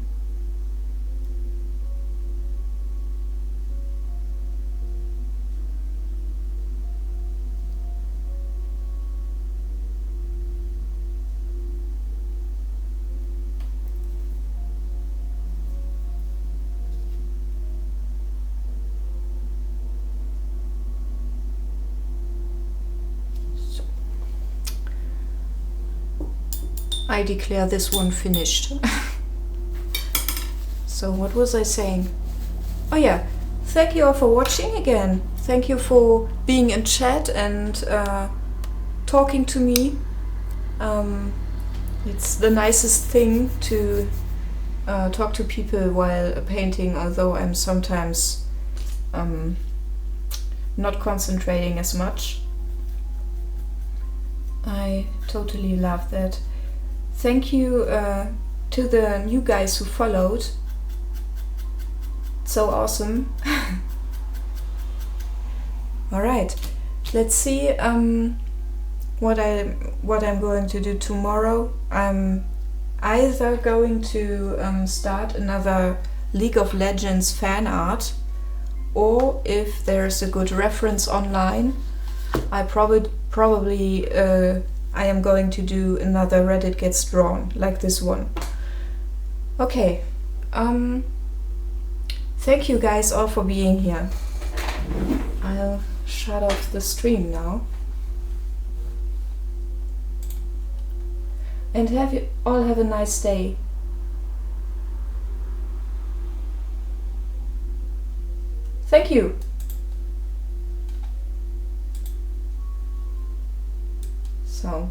I declare this one finished. So what was I saying? Oh yeah, thank you all for watching again. Thank you for being in chat and talking to me. It's the nicest thing to talk to people while painting, although I'm sometimes not concentrating as much. I totally love that. Thank you to the new guys who followed. So awesome. Alright, let's see what I'm going to do tomorrow. I'm either going to start another League of Legends fan art, or if there's a good reference online, I probably I am going to do another Reddit Gets Drawn, like this one. Okay, thank you guys all for being here. I'll shut off the stream now. And you all have a nice day. Thank you. So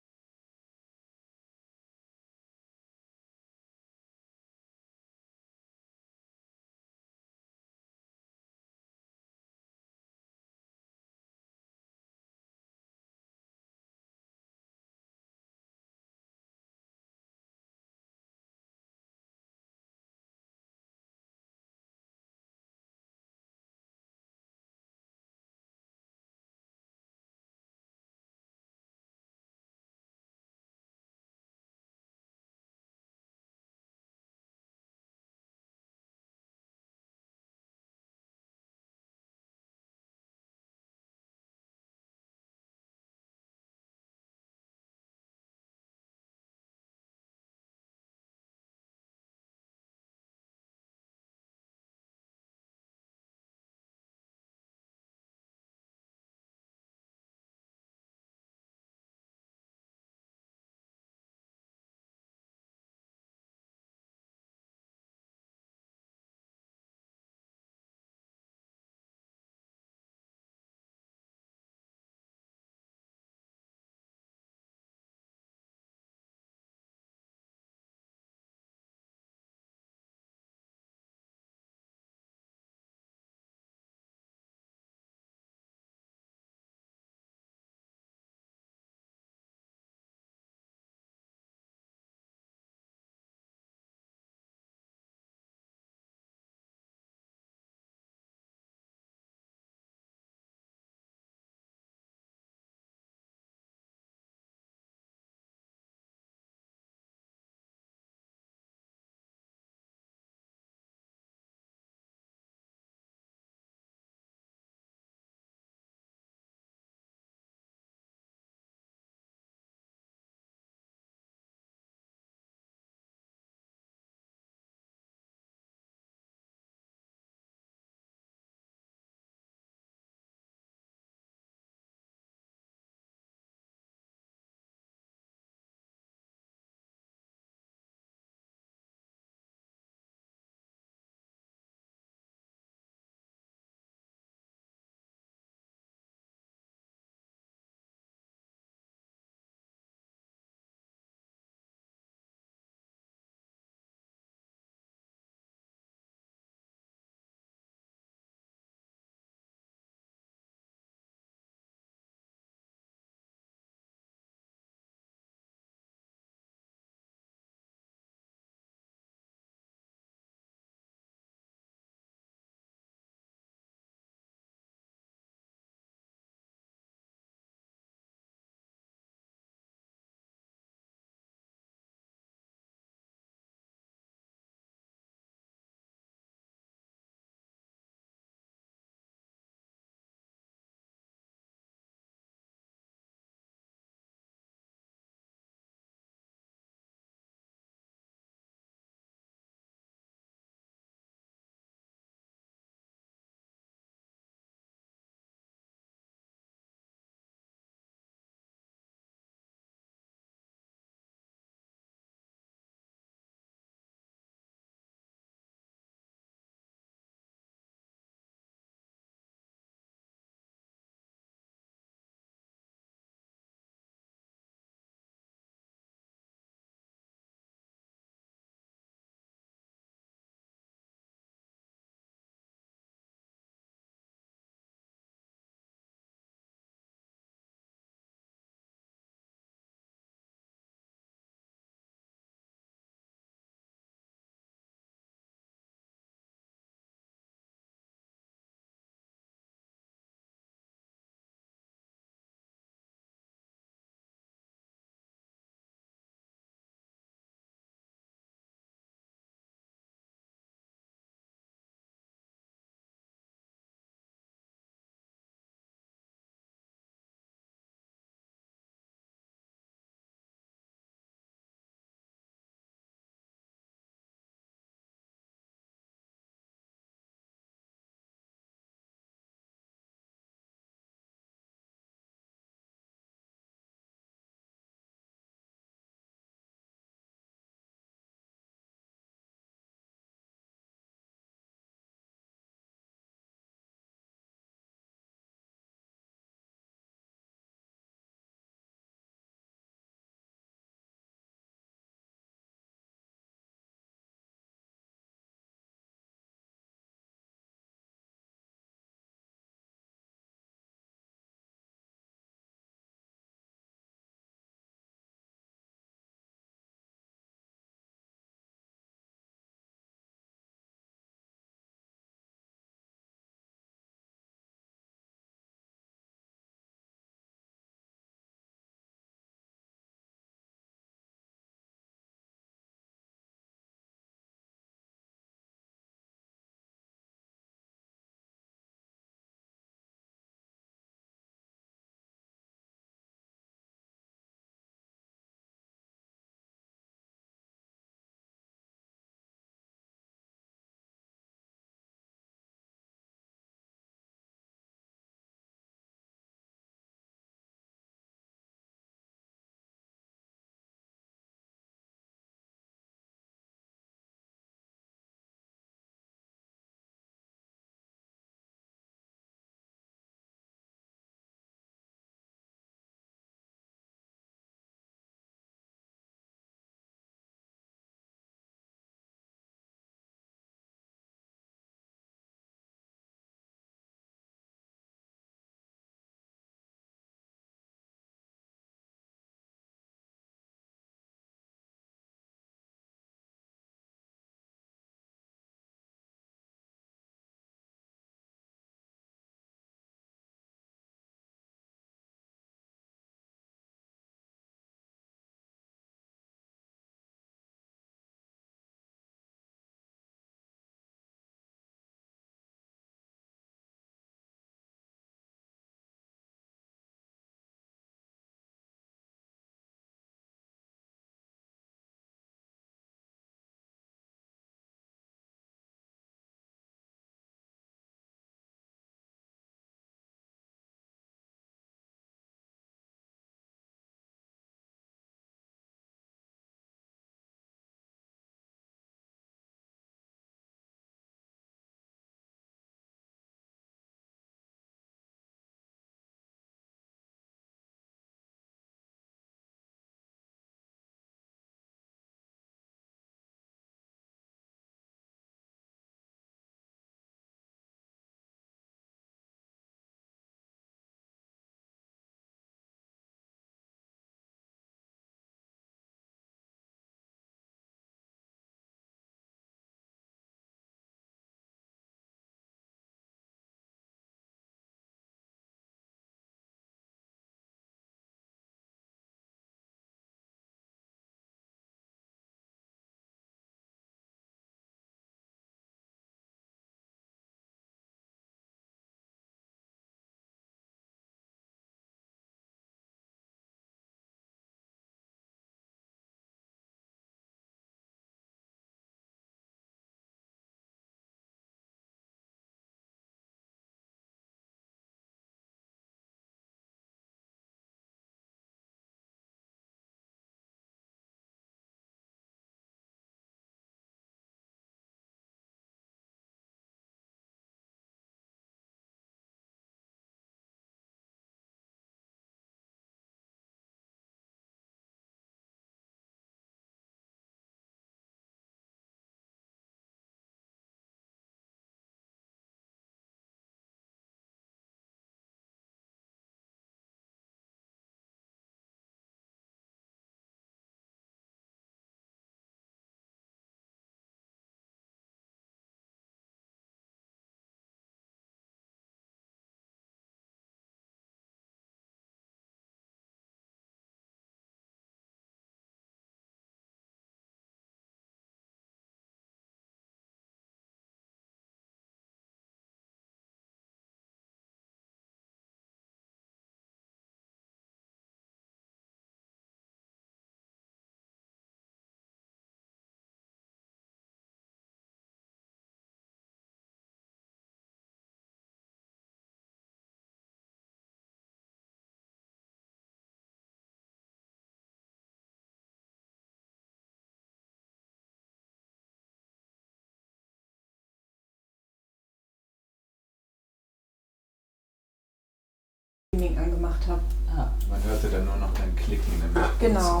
gemacht habe. Ah, man hörte dann nur noch dein Klicken nämlich. Genau.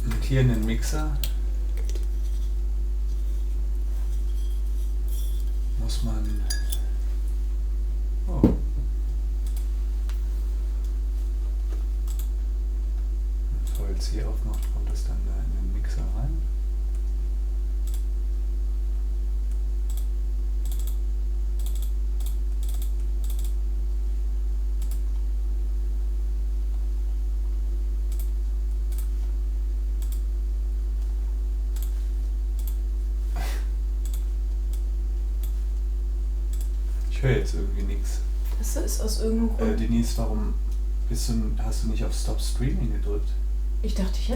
Und hier in den Mixer muss man... Oh. Wenn man VLC aufmacht, kommt das dann da in den Mixer rein. Ich höre jetzt irgendwie nichts. Das ist aus irgendeinem Grund. Denise, warum hast du nicht auf Stop Streaming gedrückt? Ich dachte, ich hätte